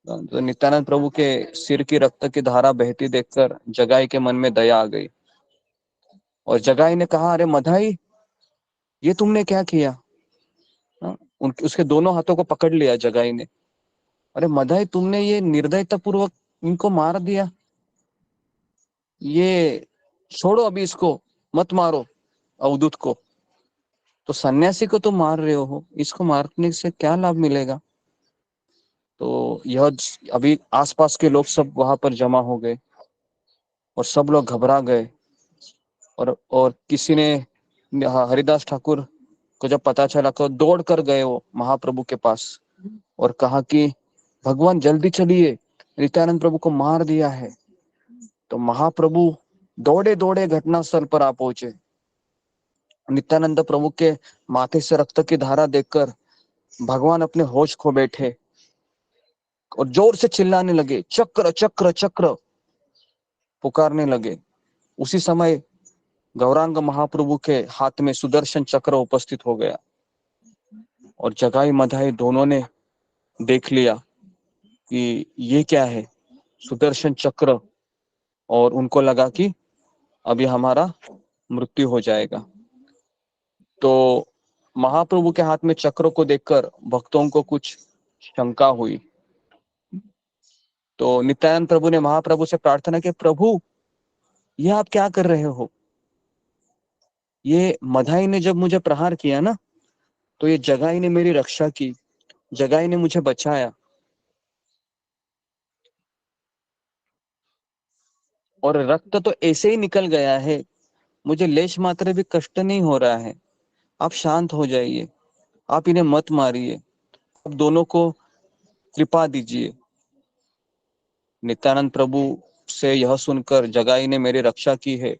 तो नित्यानंद प्रभु के सिर की रक्त की धारा बहती देखकर जगाई के मन में दया आ गई और जगाई ने कहा, अरे मदाई, ये तुमने क्या किया। उसके दोनों हाथों को पकड़ लिया जगाई ने। अरे मदाई, तुमने ये निर्दयता पूर्वक इनको मार दिया, ये छोड़ो अभी इसको, मत मारो अवधूत को। तो सन्यासी को तुम मार रहे हो, इसको मारने से क्या लाभ मिलेगा। तो यह अभी आसपास के लोग सब वहां पर जमा हो गए और सब लोग घबरा गए। और किसी ने, हरिदास ठाकुर को जब पता चला तो दौड़ कर गए वो महाप्रभु के पास और कहा कि भगवान जल्दी चलिए, नित्यानंद प्रभु को मार दिया है। तो महाप्रभु दौड़े दौड़े घटनास्थल पर आ पहुंचे। नित्यानंद प्रभु के माथे से रक्त की धारा देखकर भगवान अपने होश खो बैठे और जोर से चिल्लाने लगे, चक्र चक्र चक्र पुकारने लगे। उसी समय गौरांग महाप्रभु के हाथ में सुदर्शन चक्र उपस्थित हो गया और जगाई मधाई दोनों ने देख लिया कि ये क्या है, सुदर्शन चक्र। और उनको लगा कि अभी हमारा मृत्यु हो जाएगा। तो महाप्रभु के हाथ में चक्र को देखकर भक्तों को कुछ शंका हुई। तो नित्यानंद प्रभु ने महाप्रभु से प्रार्थना की, प्रभु ये आप क्या कर रहे हो। ये मधाई ने जब मुझे प्रहार किया ना, तो ये जगाई ने मेरी रक्षा की, जगाई ने मुझे बचाया। और रक्त तो ऐसे ही निकल गया है, मुझे लेश मात्र भी कष्ट नहीं हो रहा है। आप शांत हो जाइए, आप इन्हें मत मारिए, आप दोनों को कृपा दीजिए। नित्यानंद प्रभु से यह सुनकर जगाई ने मेरी रक्षा की है।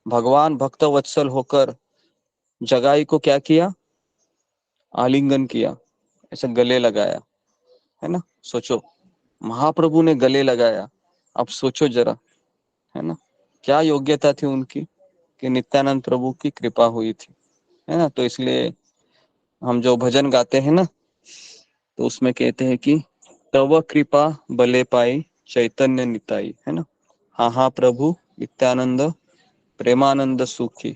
भगवान भक्त वत्सल होकर जगाई को क्या किया, आलिंगन किया, ऐसे गले लगाया, है ना। सोचो, महाप्रभु ने गले लगाया। अब सोचो जरा, है ना, क्या योग्यता थी उनकी कि नित्यानंद प्रभु की कृपा हुई थी, है ना। तो इसलिए हम जो भजन गाते हैं ना, तो उसमें कहते हैं कि तव कृपा बले पाई चैतन्य निताई, है ना। हाँ हाँ प्रभु नित्यानंद प्रेमानंद सुखी।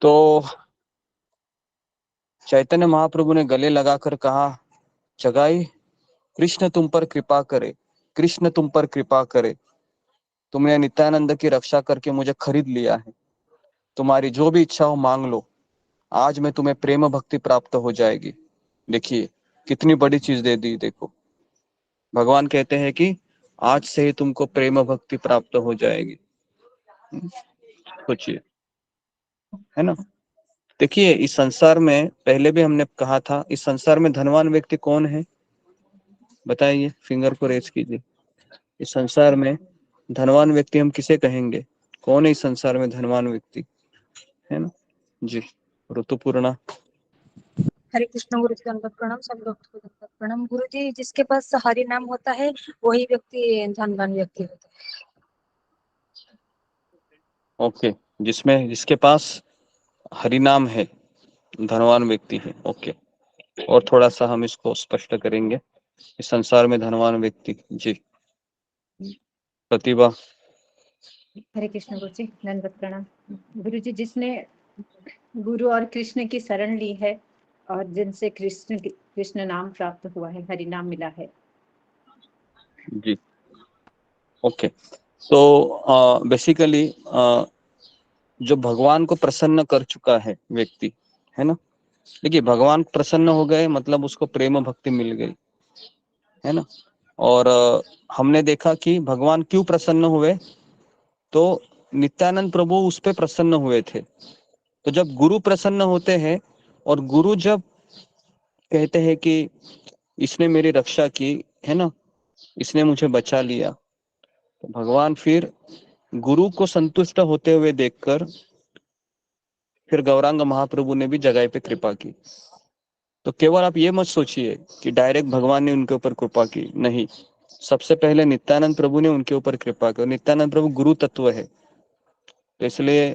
तो चैतन्य महाप्रभु ने गले लगाकर कहा, जगाई, कृष्ण तुम पर कृपा करे, कृष्ण तुम पर कृपा करे। तुमने नित्यानंद की रक्षा करके मुझे खरीद लिया है, तुम्हारी जो भी इच्छा हो मांग लो, आज मैं तुम्हें प्रेम भक्ति प्राप्त हो जाएगी। देखिए कितनी बड़ी चीज दे दी। देखो भगवान कहते हैं कि आज से ही तुमको प्रेम भक्ति प्राप्त हो जाएगी। सोचिए, है ना। देखिए इस संसार में, पहले भी हमने कहा था, इस संसार में धनवान व्यक्ति कौन है बताइए, फिंगर को रेज कीजिए। इस संसार में धनवान व्यक्ति हम किसे कहेंगे? कौन है इस संसार में धनवान व्यक्ति, है ना जी। ऋतुपूर्णा।
हरे कृष्ण गुरु जी, दंडवत प्रणाम। सब भक्त को दंडवत प्रणाम। गुरु जी, जिसके पास हरि नाम होता है वही व्यक्ति धनवान व्यक्ति होता है।
ओके, जिसके पास हरि नाम है धनवान व्यक्ति है। ओके, और थोड़ा सा हम इसको स्पष्ट करेंगे। इस संसार में धनवान व्यक्ति, जी प्रतिभा।
हरे कृष्ण गुरु जी, दंडवत प्रणाम। गुरु जी, जिसने गुरु और कृष्ण की शरण ली है और जिनसे कृष्ण नाम प्राप्त हुआ है, हरि नाम मिला है।
जी ओके, तो बेसिकली जो भगवान को प्रसन्न कर चुका है व्यक्ति, है ना। देखिए भगवान प्रसन्न हो गए मतलब उसको प्रेम भक्ति मिल गई, है ना। और हमने देखा कि भगवान क्यों प्रसन्न हुए, तो नित्यानंद प्रभु उस पे प्रसन्न हुए थे। तो जब गुरु प्रसन्न होते हैं और गुरु जब कहते हैं कि इसने मेरी रक्षा की, है ना, इसने मुझे बचा लिया, तो भगवान फिर गुरु को संतुष्ट होते हुए देखकर फिर गौरांग महाप्रभु ने भी जगह पे कृपा की। तो केवल आप ये मत सोचिए कि डायरेक्ट भगवान ने उनके ऊपर कृपा की, नहीं। सबसे पहले नित्यानंद प्रभु ने उनके ऊपर कृपा की। नित्यानंद प्रभु गुरु तत्व है, तो इसलिए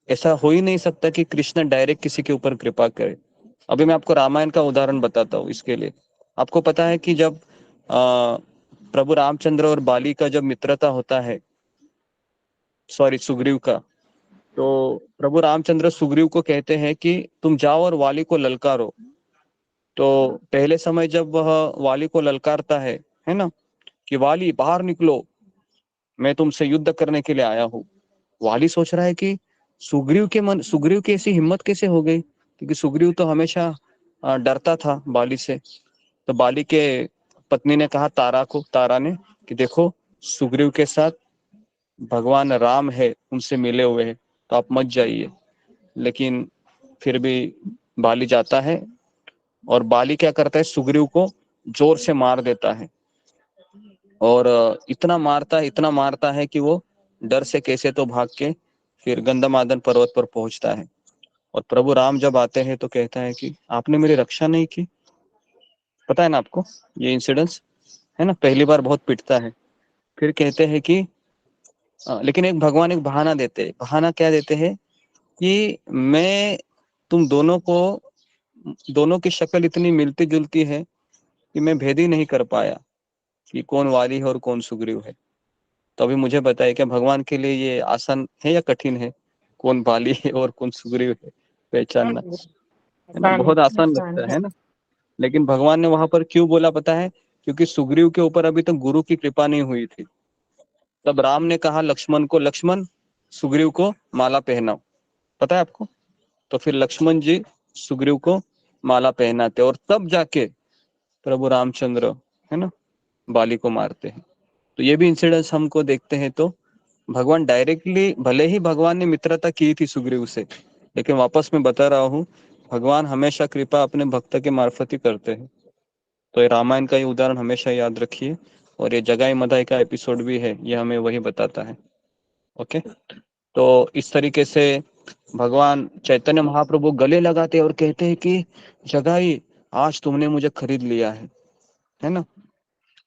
ऐसा हो ही नहीं सकता कि कृष्ण डायरेक्ट किसी के ऊपर कृपा करे। अभी मैं आपको रामायण का उदाहरण बताता हूँ इसके लिए। आपको पता है कि जब प्रभु रामचंद्र और बाली का जब मित्रता होता है, सॉरी सुग्रीव का, तो प्रभु रामचंद्र सुग्रीव को कहते हैं कि तुम जाओ और वाली को ललकारो। तो पहले समय जब वह वाली को ललकारता है ना, कि वाली बाहर निकलो, मैं तुमसे युद्ध करने के लिए आया हूँ। वाली सोच रहा है कि सुग्रीव की ऐसी हिम्मत कैसे हो गई, क्योंकि सुग्रीव तो हमेशा डरता था बाली से। तो बाली के पत्नी ने कहा तारा ने कि देखो सुग्रीव के साथ भगवान राम है, उनसे मिले हुए हैं, तो आप मत जाइए। लेकिन फिर भी बाली जाता है और बाली क्या करता है, सुग्रीव को जोर से मार देता है। और इतना मारता है कि वो डर से कैसे तो भाग के फिर गंधमादन पर्वत पर पहुंचता है। और प्रभु राम जब आते हैं तो कहता है कि आपने मेरी रक्षा नहीं की। पता है ना आपको ये इंसिडेंस, है ना। पहली बार बहुत पिटता है, फिर कहते हैं कि लेकिन भगवान एक बहाना देते हैं। बहाना क्या देते हैं कि मैं तुम दोनों की शक्ल इतनी मिलती जुलती है कि मैं भेद ही नहीं कर पाया कि कौन वाली है और कौन सुग्रीव है। तो अभी मुझे बताइए क्या भगवान के लिए ये आसान है या कठिन है, कौन बाली है और कौन सुग्रीव है पहचानना, है ना। बहुत आसान लगता है ना। लेकिन भगवान ने वहां पर क्यों बोला पता है, क्योंकि सुग्रीव के ऊपर अभी तक गुरु की कृपा नहीं हुई थी। तब राम ने कहा लक्ष्मण को, लक्ष्मण सुग्रीव को माला पहनाओ, पता है आपको। तो फिर लक्ष्मण जी सुग्रीव को माला पहनाते और तब जाके प्रभु रामचंद्र, है ना, बाली को मारते हैं। तो ये भी इंसिडेंस हमको देखते हैं। तो भगवान डायरेक्टली, भले ही भगवान ने मित्रता की थी सुग्रीव से, लेकिन वापस मैं बता रहा हूँ भगवान हमेशा कृपा अपने भक्त के मार्फत ही करते हैं। तो ये रामायण का ये उदाहरण हमेशा याद रखिए, और ये जगाई मदाई का एपिसोड भी है, ये हमें वही बताता है। ओके, तो इस तरीके से भगवान चैतन्य महाप्रभु गले लगाते और कहते हैं कि जगाई आज तुमने मुझे खरीद लिया है ना।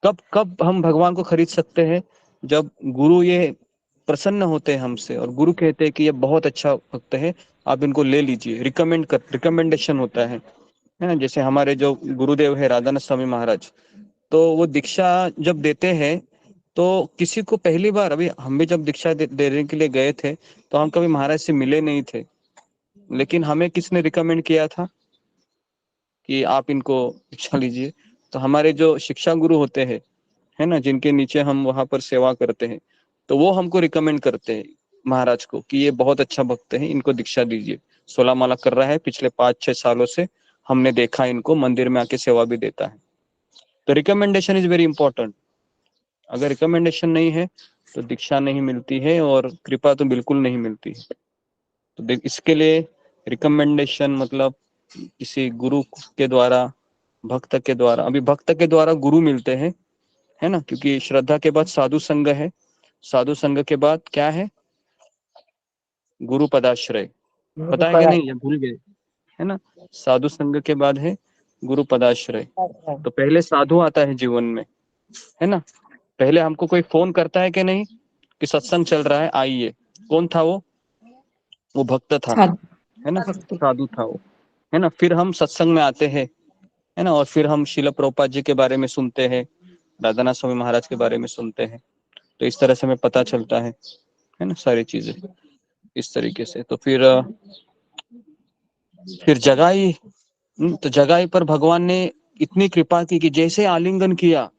कब हम भगवान को खरीद सकते हैं, जब गुरु ये प्रसन्न होते हैं हमसे और गुरु कहते हैं कि ये बहुत अच्छा भक्त है, आप इनको ले लीजिए। रिकमेंडेशन होता है ना। जैसे हमारे जो गुरुदेव है राधानाथ स्वामी महाराज, तो वो दीक्षा जब देते हैं तो किसी को पहली बार, अभी हम भी जब दीक्षा देने के लिए गए थे तो हम कभी महाराज से मिले नहीं थे, लेकिन हमें किसने रिकमेंड किया था कि आप इनको दीक्षा लीजिए। तो हमारे जो शिक्षा गुरु होते हैं, है ना, जिनके नीचे हम वहां पर सेवा करते हैं, तो वो हमको रिकमेंड करते हैं महाराज को कि ये बहुत अच्छा भक्त है, इनको दीक्षा दीजिए। 16 माला कर रहा है, पिछले 5-6 सालों से हमने देखा इनको मंदिर में आके सेवा भी देता है। तो रिकमेंडेशन इज वेरी इंपॉर्टेंट। अगर रिकमेंडेशन नहीं है तो दीक्षा नहीं मिलती है और कृपा तो बिल्कुल नहीं मिलती है। तो इसके लिए रिकमेंडेशन मतलब किसी गुरु के द्वारा, भक्त के द्वारा, अभी भक्त के द्वारा गुरु मिलते हैं, है ना, क्योंकि श्रद्धा के बाद साधु संग है, साधु संग के बाद क्या है, गुरु पदाश्रय, पता है कि नहीं, भूल गए, है ना। साधु संग के बाद है गुरु पदाश्रय। तो पहले साधु आता है जीवन में, है ना। पहले हमको कोई फोन करता है कि नहीं कि सत्संग चल रहा है आइए, कौन था वो भक्त था, है ना, साधु था वो, है ना। फिर हम सत्संग में आते हैं, है ना, और फिर हम शिला प्रभुपाद जी के बारे में सुनते हैं, राधानाथ स्वामी महाराज के बारे में सुनते हैं। तो इस तरह से हमें पता चलता है ना, सारी चीजें इस तरीके से। तो फिर जगाई, तो जगाई पर भगवान ने इतनी कृपा की कि जैसे आलिंगन किया,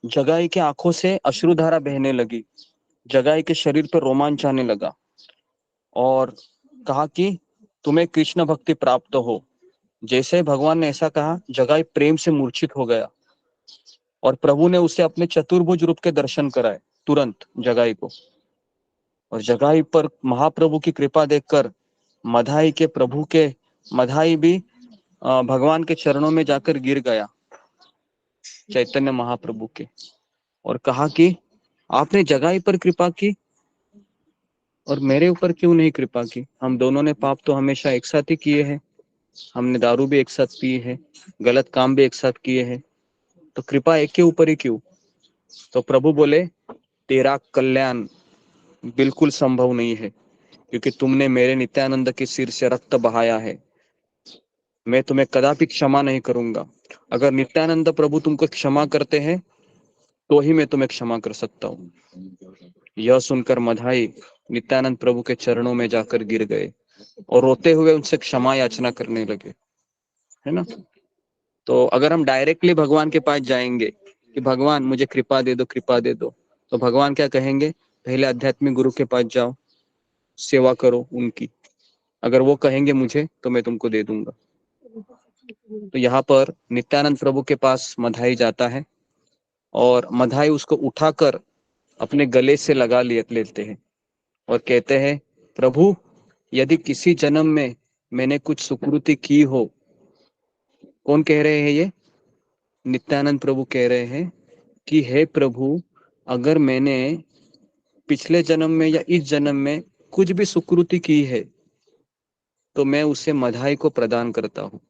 जगाई के आंखों से अश्रुधारा बहने लगी, जगाई के शरीर पर रोमांच आने लगा और कहा कि तुम्हें कृष्ण भक्ति प्राप्त हो। जैसे भगवान ने ऐसा कहा, जगाई प्रेम से मूर्छित हो गया और प्रभु ने उसे अपने चतुर्भुज रूप के दर्शन कराए तुरंत जगाई को। और जगाई पर महाप्रभु की कृपा देखकर मधाई के प्रभु के, मधाई भी भगवान के चरणों में जाकर गिर गया चैतन्य महाप्रभु के, और कहा कि आपने जगाई पर कृपा की और मेरे ऊपर क्यों नहीं कृपा की? हम दोनों ने पाप तो हमेशा एक साथ ही किए हैं, हमने दारू भी एक साथ पी है, गलत काम भी एक साथ किए हैं, तो कृपा एक के ऊपर ही क्यों? तो प्रभु बोले, तेरा कल्याण बिल्कुल संभव नहीं है, क्योंकि तुमने मेरे नित्यानंद के सिर से रक्त बहाया है। मैं तुम्हें कदापि क्षमा नहीं करूंगा। अगर नित्यानंद प्रभु तुमको क्षमा करते हैं तो ही मैं तुम्हें क्षमा कर सकता हूँ। यह सुनकर मधाई नित्यानंद प्रभु के चरणों में जाकर गिर गए और रोते हुए उनसे क्षमा याचना करने लगे, है ना। तो अगर हम डायरेक्टली भगवान के पास जाएंगे कि भगवान मुझे कृपा दे दो, कृपा दे दो, तो भगवान क्या कहेंगे? पहले आध्यात्मिक गुरु के पास जाओ, सेवा करो उनकी, अगर वो कहेंगे मुझे तो मैं तुमको दे दूंगा। तो यहाँ पर नित्यानंद प्रभु के पास मधाई जाता है और मधाई उसको उठाकर अपने गले से लगा लेते हैं और कहते हैं, प्रभु यदि किसी जन्म में मैंने कुछ सुकृति की हो। कौन कह रहे हैं ये? नित्यानंद प्रभु कह रहे हैं कि हे प्रभु, अगर मैंने पिछले जन्म में या इस जन्म में कुछ भी सुकृति की है तो मैं उसे मधाई को प्रदान करता हूँ।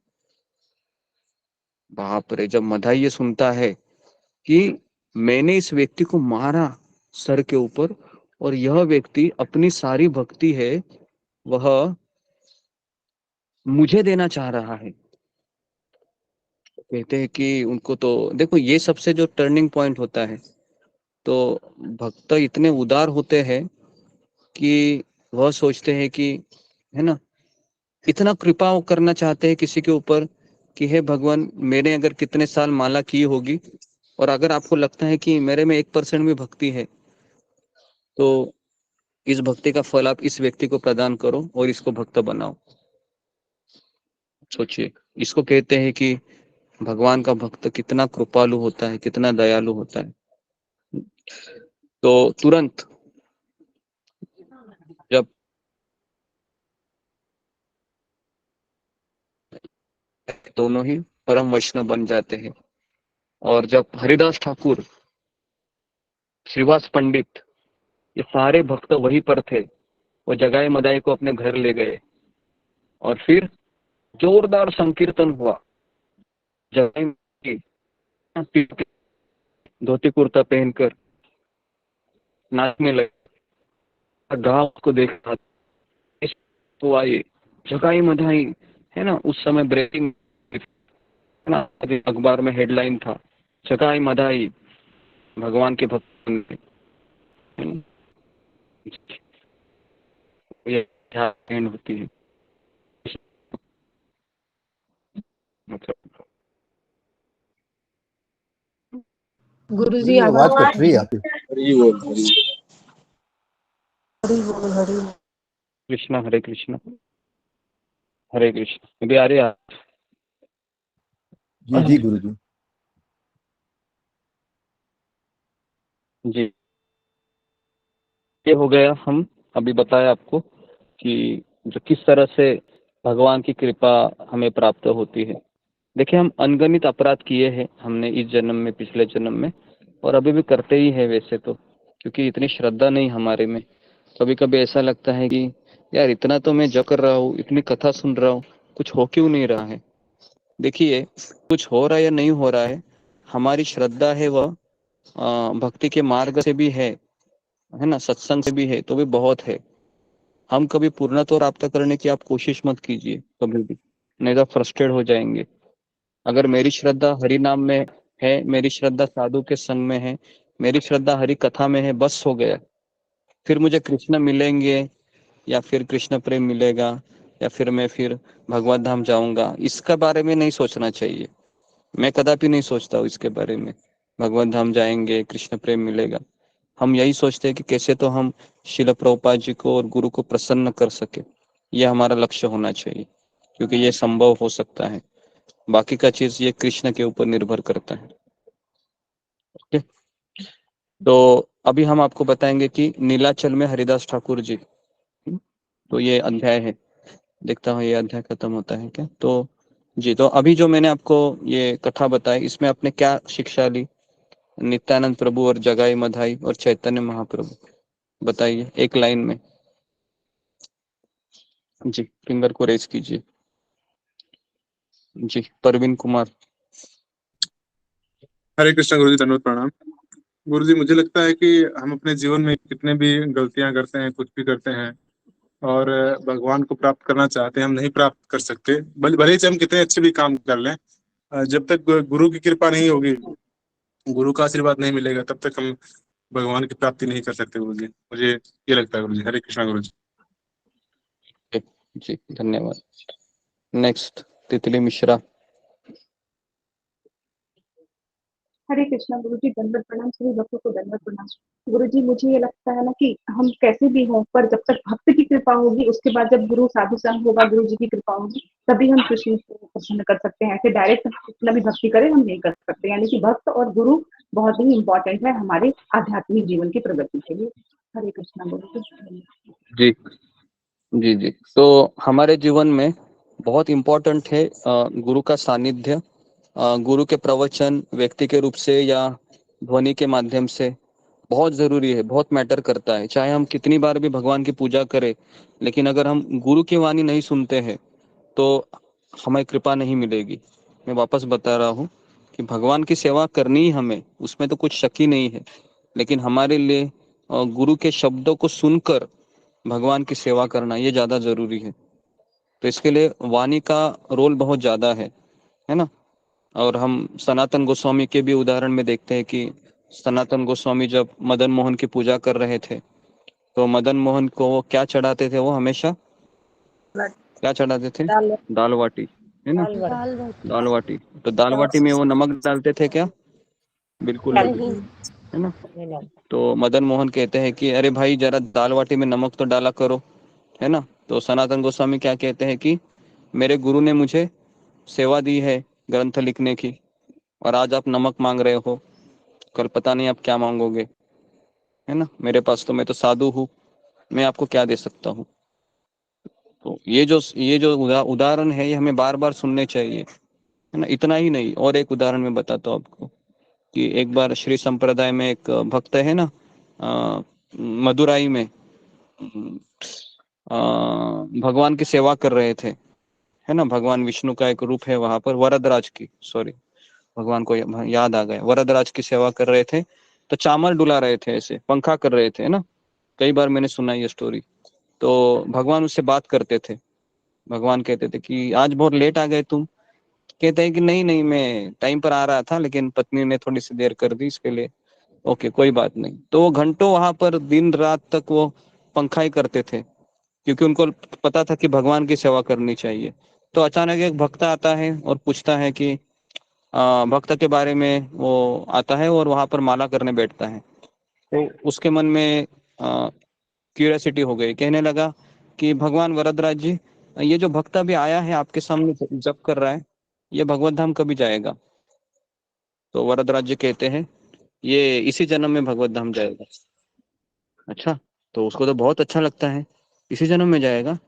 बाप रे, जब मधाई ये सुनता है कि मैंने इस व्यक्ति को मारा सर के ऊपर और यह व्यक्ति अपनी सारी भक्ति है वह मुझे देना चाह रहा है, कहते हैं कि उनको तो देखो, ये सबसे जो टर्निंग पॉइंट होता है, तो भक्त इतने उदार होते हैं कि वह सोचते हैं कि, है ना, इतना कृपा करना चाहते हैं किसी के ऊपर कि हे भगवान, मैंने अगर कितने साल माला की होगी और अगर आपको लगता है कि मेरे में 1% भी भक्ति है तो इस भक्ति का फल आप इस व्यक्ति को प्रदान करो और इसको भक्त बनाओ। सोचिए, इसको कहते हैं कि भगवान का भक्त कितना कृपालु होता है, कितना दयालु होता है। तो तुरंत जब दोनों ही परम वैष्णव बन जाते हैं और जब हरिदास ठाकुर, श्रीवास पंडित, ये सारे भक्त वहीं पर थे, वो जगाई मदाई को अपने घर ले गए और फिर जोरदार संकीर्तन हुआ। जगाई धोती कुर्ता पहनकर नाचने लगे, गांव को देखा तो आए जगाई मधाई, है ना। उस समय ब्रेकिंग, है ना, अखबार में हेडलाइन था, जगाई मधाई भगवान के भक्त, है ना। ये एंड होती है मतलब।
गुरुजी
आवाज कट रही है आपकी।
हरि बोल हरि बोल।
कृष्णा, हरे कृष्णा। हरे कृष्ण। अभी आ रही है?
जी जी गुरु जी।
जी, ये हो गया। हम अभी बताया आपको कि जो किस तरह से भगवान की कृपा हमें प्राप्त होती है। देखिए, हम अनगणित अपराध किए हैं हमने इस जन्म में, पिछले जन्म में, और अभी भी करते ही है वैसे तो, क्योंकि इतनी श्रद्धा नहीं हमारे में। कभी कभी ऐसा लगता है कि यार इतना तो मैं जप कर रहा हूँ, इतनी कथा सुन रहा हूँ, कुछ हो क्यों नहीं रहा है। देखिए, कुछ हो रहा है या नहीं हो रहा है, हमारी श्रद्धा है वह भक्ति के मार्ग से भी है ना, सत्संग से भी है, तो भी बहुत है। हम कभी पूर्णत्व प्राप्त करने की आप कोशिश मत कीजिए कभी भी, नहीं तो फ्रस्ट्रेट हो जाएंगे। अगर मेरी श्रद्धा हरि नाम में है, मेरी श्रद्धा साधु के संग में है, मेरी श्रद्धा हरि कथा में है, बस हो गया। फिर मुझे कृष्ण मिलेंगे या फिर कृष्ण प्रेम मिलेगा या फिर भगवत धाम जाऊंगा, इसका बारे में नहीं सोचना चाहिए। मैं कदापि नहीं सोचता हूँ इसके बारे में, भगवत धाम जाएंगे, कृष्ण प्रेम मिलेगा। हम यही सोचते हैं कि कैसे तो हम शिल प्रभुपाद जी को और गुरु को प्रसन्न कर सके, यह हमारा लक्ष्य होना चाहिए, क्योंकि यह संभव हो सकता है। बाकी का चीज ये कृष्ण के ऊपर निर्भर करता है। ओके, तो अभी हम आपको बताएंगे कि नीलाचल में हरिदास ठाकुर जी, तो ये अध्याय है। देखता हूँ ये अध्याय खत्म होता है क्या। तो जी, तो अभी जो मैंने आपको ये कथा बताई, इसमें आपने क्या शिक्षा ली? नित्यानंद प्रभु और जगाई मधाई और चैतन्य महाप्रभु, बताइए एक लाइन में। जी, फिंगर को रेज कीजिए। जी, परवीन कुमार।
हरे कृष्ण गुरु जी, धन्यवाद प्रणाम। गुरु जी, मुझे लगता है कि हम अपने जीवन में कितने भी गलतियां करते हैं, कुछ भी करते हैं, और भगवान को प्राप्त करना चाहते हैं, हम नहीं प्राप्त कर सकते। भले ही हम कितने अच्छे भी काम कर लें, जब तक गुरु की कृपा नहीं होगी, गुरु का आशीर्वाद नहीं मिलेगा, तब तक हम भगवान की प्राप्ति नहीं कर सकते। गुरु जी, मुझे ये लगता है। गुरु जी, हरे कृष्णा गुरु जी।
जी, धन्यवाद। नेक्स्ट, तितली मिश्रा।
हरे कृष्णा गुरु जी, दंडवत प्रणाम। सभी भक्तों को दंडवत प्रणाम। गुरु जी, मुझे ये लगता है ना कि हम कैसे भी हों, पर जब तक भक्त की कृपा होगी, उसके बाद जब गुरु साधु संग होगा, गुरु जी की कृपा होगी, तभी हम कृष्ण को प्रसन्न कर सकते हैं। ऐसे डायरेक्ट कितना भी भक्ति करें हम नहीं कर सकते। यानी कि भक्त और गुरु बहुत ही इंपॉर्टेंट है हमारे आध्यात्मिक जीवन की प्रगति के लिए। हरे कृष्णा गुरु जी।
जी जी जी, तो हमारे जीवन में बहुत इम्पोर्टेंट है गुरु का सानिध्य। गुरु के प्रवचन व्यक्ति के रूप से या ध्वनि के माध्यम से बहुत जरूरी है, बहुत मैटर करता है। चाहे हम कितनी बार भी भगवान की पूजा करें, लेकिन अगर हम गुरु की वाणी नहीं सुनते हैं तो हमें कृपा नहीं मिलेगी। मैं वापस बता रहा हूँ कि भगवान की सेवा करनी ही हमें, उसमें तो कुछ शक ही नहीं है, लेकिन हमारे लिए गुरु के शब्दों को सुनकर भगवान की सेवा करना ये ज्यादा जरूरी है। तो इसके लिए वाणी का रोल बहुत ज्यादा है ना। और हम सनातन गोस्वामी के भी उदाहरण में देखते हैं कि सनातन गोस्वामी जब मदन मोहन की पूजा कर रहे थे, तो मदन मोहन को वो क्या चढ़ाते थे? वो हमेशा क्या चढ़ाते थे? दाल बाटी, है ना, दाल बाटी। तो दाल बाटी में वो नमक डालते थे क्या? बिल्कुल नहीं, है ना। तो मदन मोहन कहते हैं कि अरे भाई, जरा दाल बाटी में नमक तो डाला करो, है ना। तो सनातन गोस्वामी क्या कहते हैं कि मेरे गुरु ने मुझे सेवा दी है ग्रंथ लिखने की, और आज आप नमक मांग रहे हो, कल पता नहीं आप क्या मांगोगे, है ना। मेरे पास तो, मैं तो साधु हूँ, मैं आपको क्या दे सकता हूँ। तो ये जो उदाहरण है, ये हमें बार बार सुनने चाहिए, है ना। इतना ही नहीं, और एक उदाहरण मैं बताता हूँ आपको कि एक बार श्री संप्रदाय में एक भक्त है ना, मदुराई में भगवान की सेवा कर रहे थे, है ना। भगवान विष्णु का एक रूप है वहां पर, वरदराज की, सॉरी, भगवान को याद आ गया, वरदराज की सेवा कर रहे थे। तो चामर डुला रहे थे, ऐसे पंखा कर रहे थे, है ना। कई बार मैंने सुना ये स्टोरी। तो भगवान उससे बात करते थे। भगवान कहते थे कि आज बहुत लेट आ गए तुम। कहते हैं कि नहीं नहीं, मैं टाइम पर आ रहा था, लेकिन पत्नी ने थोड़ी सी देर कर दी, इसके लिए ओके कोई बात नहीं। तो वो घंटों वहां पर दिन रात तक वो पंखा ही करते थे, क्योंकि उनको पता था कि भगवान की सेवा करनी चाहिए। तो अचानक एक भक्त आता है और पूछता है कि भक्त के बारे में, वो आता है और वहां पर माला करने बैठता है। तो उसके मन में क्यूरियोसिटी हो गई, कहने लगा कि भगवान वरदराज जी, ये जो भक्त अभी आया है आपके सामने जप कर रहा है, ये भगवत धाम कभी जाएगा? तो वरदराज जी कहते हैं ये इसी जन्म में भगवत धाम जाएगा। अच्छा, तो उसको तो बहुत अच्छा लगता है, इसी जन्म में जाएगा।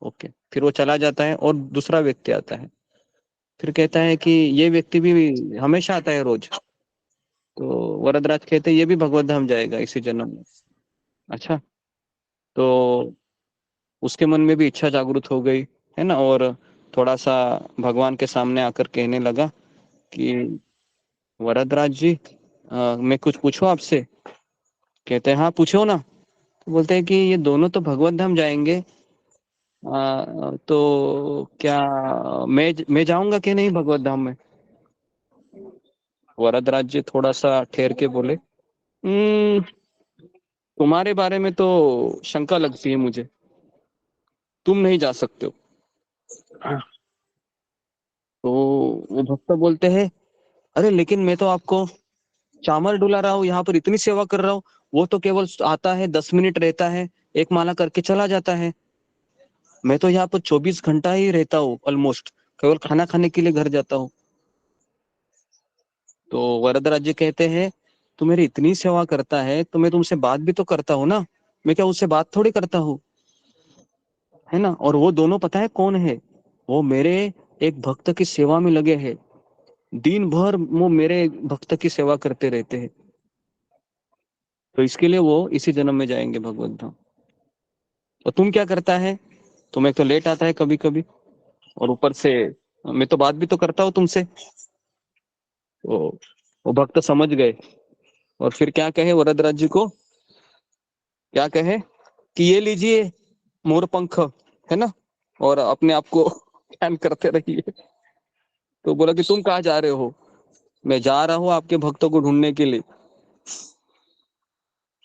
ओके, फिर वो चला जाता है और दूसरा व्यक्ति आता है, फिर कहता है कि ये व्यक्ति भी हमेशा आता है रोज। तो वरदराज कहते हैं ये भी भगवत धाम जाएगा इसी जन्म में। अच्छा, तो उसके मन में भी इच्छा जागृत हो गई है ना, और थोड़ा सा भगवान के सामने आकर कहने लगा कि वरदराज जी मैं कुछ पूछूं आपसे? कहते हैं हाँ पूछो ना। तो बोलते हैं कि ये दोनों तो भगवत धाम जाएंगे, तो क्या मैं जाऊंगा कि नहीं भगवत धाम में? वरदराज जी थोड़ा सा ठहर के बोले तुम्हारे बारे में तो शंका लगती है मुझे, तुम नहीं जा सकते हो। तो वो भक्त बोलते हैं अरे लेकिन मैं तो आपको चावल डुला रहा हूँ, यहाँ पर इतनी सेवा कर रहा हूँ, वो तो केवल आता है 10 मिनट रहता है, एक माला करके चला जाता है। मैं तो यहाँ पर 24 घंटा ही रहता हूँ ऑलमोस्ट, केवल खाना खाने के लिए घर जाता हूँ। तो वरदराज जी कहते हैं तू मेरी इतनी सेवा करता है तो मैं तुमसे बात भी तो करता हूँ ना, मैं क्या उससे बात थोड़ी करता हूँ, है ना। और वो दोनों पता है कौन है? वो मेरे एक भक्त की सेवा में लगे हैं, दिन भर वो मेरे भक्त की सेवा करते रहते हैं। तो इसके लिए वो इसी जन्म में जाएंगे भगवत धाम। और तुम क्या करता है? तुम्हें तो लेट आता है कभी कभी, और ऊपर से मैं तो बात भी तो करता हूँ तुमसे। तो वो भक्त समझ गए, और फिर क्या कहे वरदराज जी को, क्या कहे कि ये लीजिए मोर पंख, है ना, और अपने आप को ध्यान करते रहिए। तो बोला कि तुम कहाँ जा रहे हो? मैं जा रहा हूँ आपके भक्तों को ढूंढने के लिए।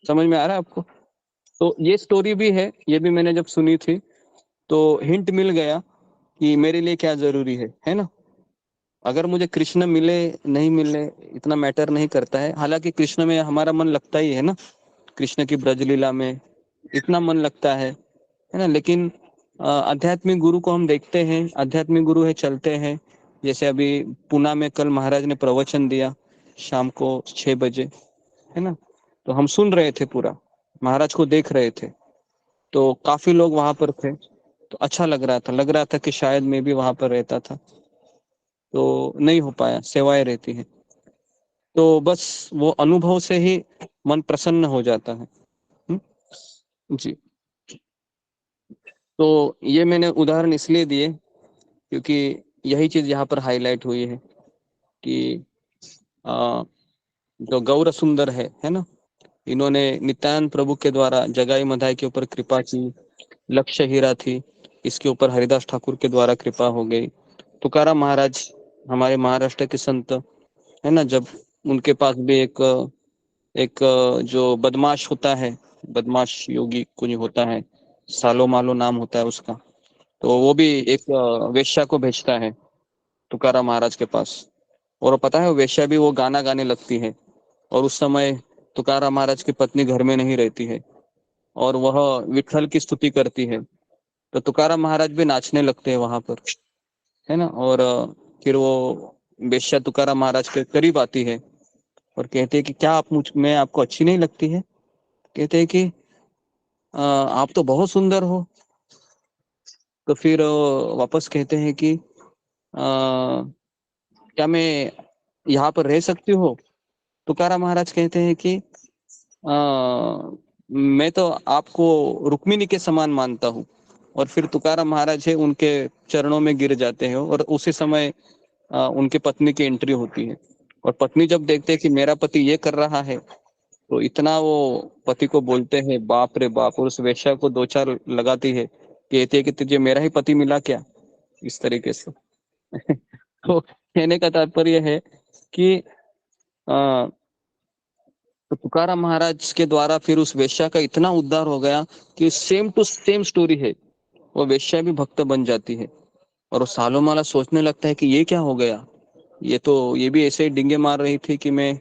समझ में आ रहा है आपको? तो ये स्टोरी भी है, ये भी मैंने जब सुनी थी तो हिंट मिल गया कि मेरे लिए क्या जरूरी है ना। अगर मुझे कृष्ण मिले नहीं मिले इतना मैटर नहीं करता है, हालांकि कृष्ण में हमारा मन लगता ही है ना, कृष्ण की ब्रजलीला में इतना मन लगता है ना। लेकिन आध्यात्मिक गुरु को हम देखते हैं, आध्यात्मिक गुरु है चलते हैं। जैसे अभी पुणे में कल महाराज ने प्रवचन दिया शाम को 6 बजे, है ना, तो हम सुन रहे थे, पूरा महाराज को देख रहे थे, तो काफी लोग वहां पर थे, तो अच्छा लग रहा था कि शायद मैं भी वहां पर रहता था, तो नहीं हो पाया, सेवाएं रहती हैं। तो बस वो अनुभव से ही मन प्रसन्न हो जाता है। जी, तो ये मैंने उदाहरण इसलिए दिए क्योंकि यही चीज यहाँ पर हाईलाइट हुई है कि जो गौर सुंदर है ना, इन्होंने नित्यानंद प्रभु के द्वारा जगाई मधाई के ऊपर कृपा की, लक्ष्य हीरा थी, इसके ऊपर हरिदास ठाकुर के द्वारा कृपा हो गई। तुकाराम महाराज हमारे महाराष्ट्र के संत है ना, जब उनके पास भी एक जो बदमाश होता है, बदमाश योगी कुछ होता है, सालो मालो नाम होता है उसका, तो वो भी एक वेश्या को भेजता है तुकाराम महाराज के पास। और पता है वो वेश्या भी वो गाना गाने लगती है, और उस समय तुकाराम महाराज की पत्नी घर में नहीं रहती है और वह विठल की स्तुति करती है, तो तुकाराम महाराज भी नाचने लगते हैं वहां पर, है ना। और फिर वो वेश्या तुकाराम महाराज के करीब आती है और कहते हैं कि क्या आप मैं आपको अच्छी नहीं लगती है? कहते हैं कि आप तो बहुत सुंदर हो। तो फिर वापस कहते हैं कि क्या मैं यहाँ पर रह सकती हूँ? तुकाराम महाराज कहते हैं कि मैं तो आपको रुक्मिणी के समान मानता हूँ। और फिर तुकाराम महाराज है उनके चरणों में गिर जाते हैं, और उसी समय उनके पत्नी की एंट्री होती है। और पत्नी जब देखते हैं कि मेरा पति ये कर रहा है, तो इतना वो पति को बोलते हैं बाप रे बाप, और उस वेश्या को 2-4 लगाती है, कहती है कि तुझे मेरा ही पति मिला क्या, इस तरीके से। तो कहने का तात्पर्य है कि तो तुकाराम महाराज के द्वारा फिर उस वेश्या का इतना उद्धार हो गया कि सेम टू सेम स्टोरी है, वो वेश्या भी भक्त बन जाती है। और वो सालों माला सोचने लगता है कि ये क्या हो गया, ये भी ऐसे ही डिंगे मार रही थी कि मैं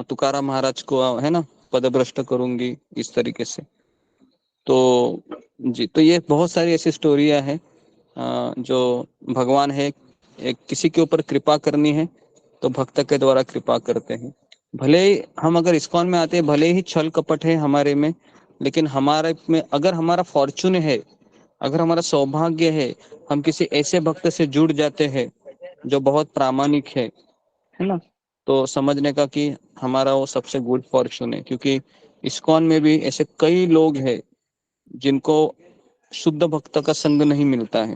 तुकाराम महाराज को है ना पदभ्रष्ट करूंगी, इस तरीके से। तो जी, तो ये बहुत सारी ऐसी स्टोरियां हैं जो भगवान है, एक किसी के ऊपर कृपा करनी है तो भक्त के द्वारा कृपा करते हैं। भले ही हम अगर इस्कॉन में आते हैं, भले ही छल कपट है हमारे में, लेकिन हमारे में अगर हमारा फॉर्चून है, अगर हमारा सौभाग्य है, हम किसी ऐसे भक्त से जुड़ जाते हैं जो बहुत प्रामाणिक है ना, तो समझने का कि हमारा वो सबसे गुड फॉर्चून है। क्योंकि इस्कॉन में भी ऐसे कई लोग हैं जिनको शुद्ध भक्त का संग नहीं मिलता है,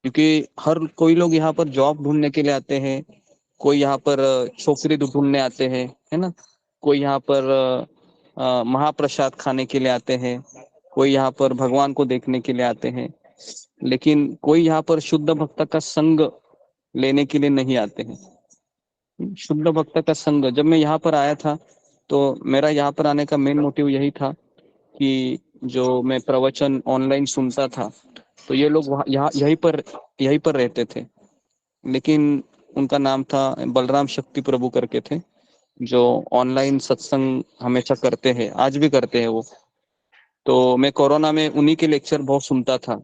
क्योंकि हर कोई लोग यहाँ पर जॉब ढूंढने के लिए आते हैं, कोई यहाँ पर छोकरी ढूंढने आते हैं, है ना, कोई यहाँ पर महाप्रसाद खाने के लिए आते हैं, कोई यहाँ पर भगवान को देखने के लिए आते हैं, लेकिन कोई यहाँ पर शुद्ध भक्त का संग लेने के लिए नहीं आते हैं। शुद्ध भक्त का संग, जब मैं यहाँ पर आया था तो मेरा यहाँ पर आने का मेन मोटिव यही था कि जो मैं प्रवचन ऑनलाइन सुनता था तो ये लोग यहाँ यहीं पर रहते थे, लेकिन उनका नाम था बलराम शक्ति प्रभु करके थे, जो ऑनलाइन सत्संग हमेशा करते हैं, आज भी करते हैं वो। तो मैं कोरोना में उन्हीं के लेक्चर बहुत सुनता था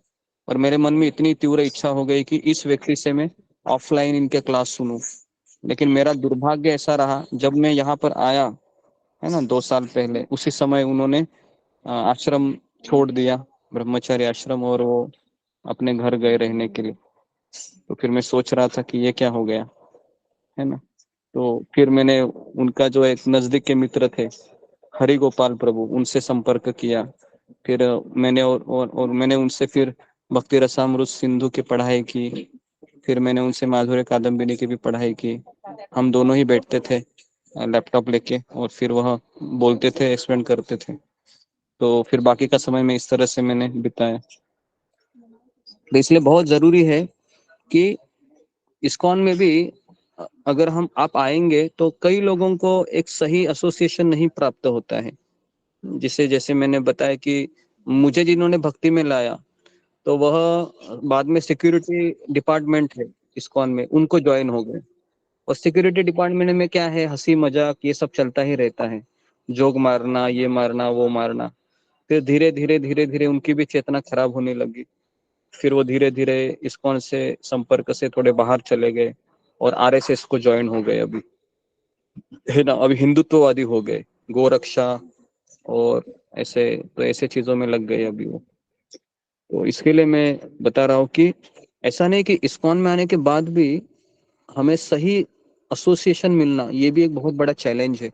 और मेरे मन में इतनी तीव्र इच्छा हो गई कि इस व्यक्ति से मैं ऑफलाइन इनके क्लास सुनूं। लेकिन मेरा दुर्भाग्य ऐसा रहा, जब मैं यहाँ पर आया है ना 2 साल पहले, उसी समय उन्होंने आश्रम छोड़ दिया, ब्रह्मचर्य आश्रम, और वो अपने घर गए रहने के लिए। तो फिर मैं सोच रहा था कि ये क्या हो गया, है ना। तो फिर मैंने उनका जो एक नजदीक के मित्र थे हरि गोपाल प्रभु, उनसे संपर्क किया। फिर मैंने और मैंने उनसे फिर भक्ति रसामृत सिंधु की पढ़ाई की, फिर मैंने उनसे माधुर्य कादम्बिनी की भी पढ़ाई की। हम दोनों ही बैठते थे लैपटॉप लेके और फिर वह बोलते थे, एक्सप्लेन करते थे। तो फिर बाकी का समय में इस तरह से मैंने बिताया। तो इसलिए बहुत जरूरी है कि इस्कॉन में भी अगर आप आएंगे तो कई लोगों को एक सही एसोसिएशन नहीं प्राप्त होता है। जैसे मैंने बताया कि मुझे जिन्होंने भक्ति में लाया तो वह बाद में सिक्योरिटी डिपार्टमेंट है इस्कॉन में, उनको ज्वाइन हो गए। और सिक्योरिटी डिपार्टमेंट में क्या है, हंसी मजाक ये सब चलता ही रहता है, जोक मारना, ये मारना, वो मारना। फिर धीरे धीरे उनकी भी चेतना खराब होने लगी। फिर वो धीरे धीरे इस्कॉन से संपर्क से थोड़े बाहर चले गए और आरएसएस को ज्वाइन हो गए अभी, है ना। अभी हिंदुत्ववादी हो गए, गोरक्षा और ऐसे चीजों में लग गए अभी वो। तो इसके लिए मैं बता रहा हूँ कि ऐसा नहीं कि इस्कॉन में आने के बाद भी हमें सही एसोसिएशन मिलना ये भी एक बहुत बड़ा चैलेंज है,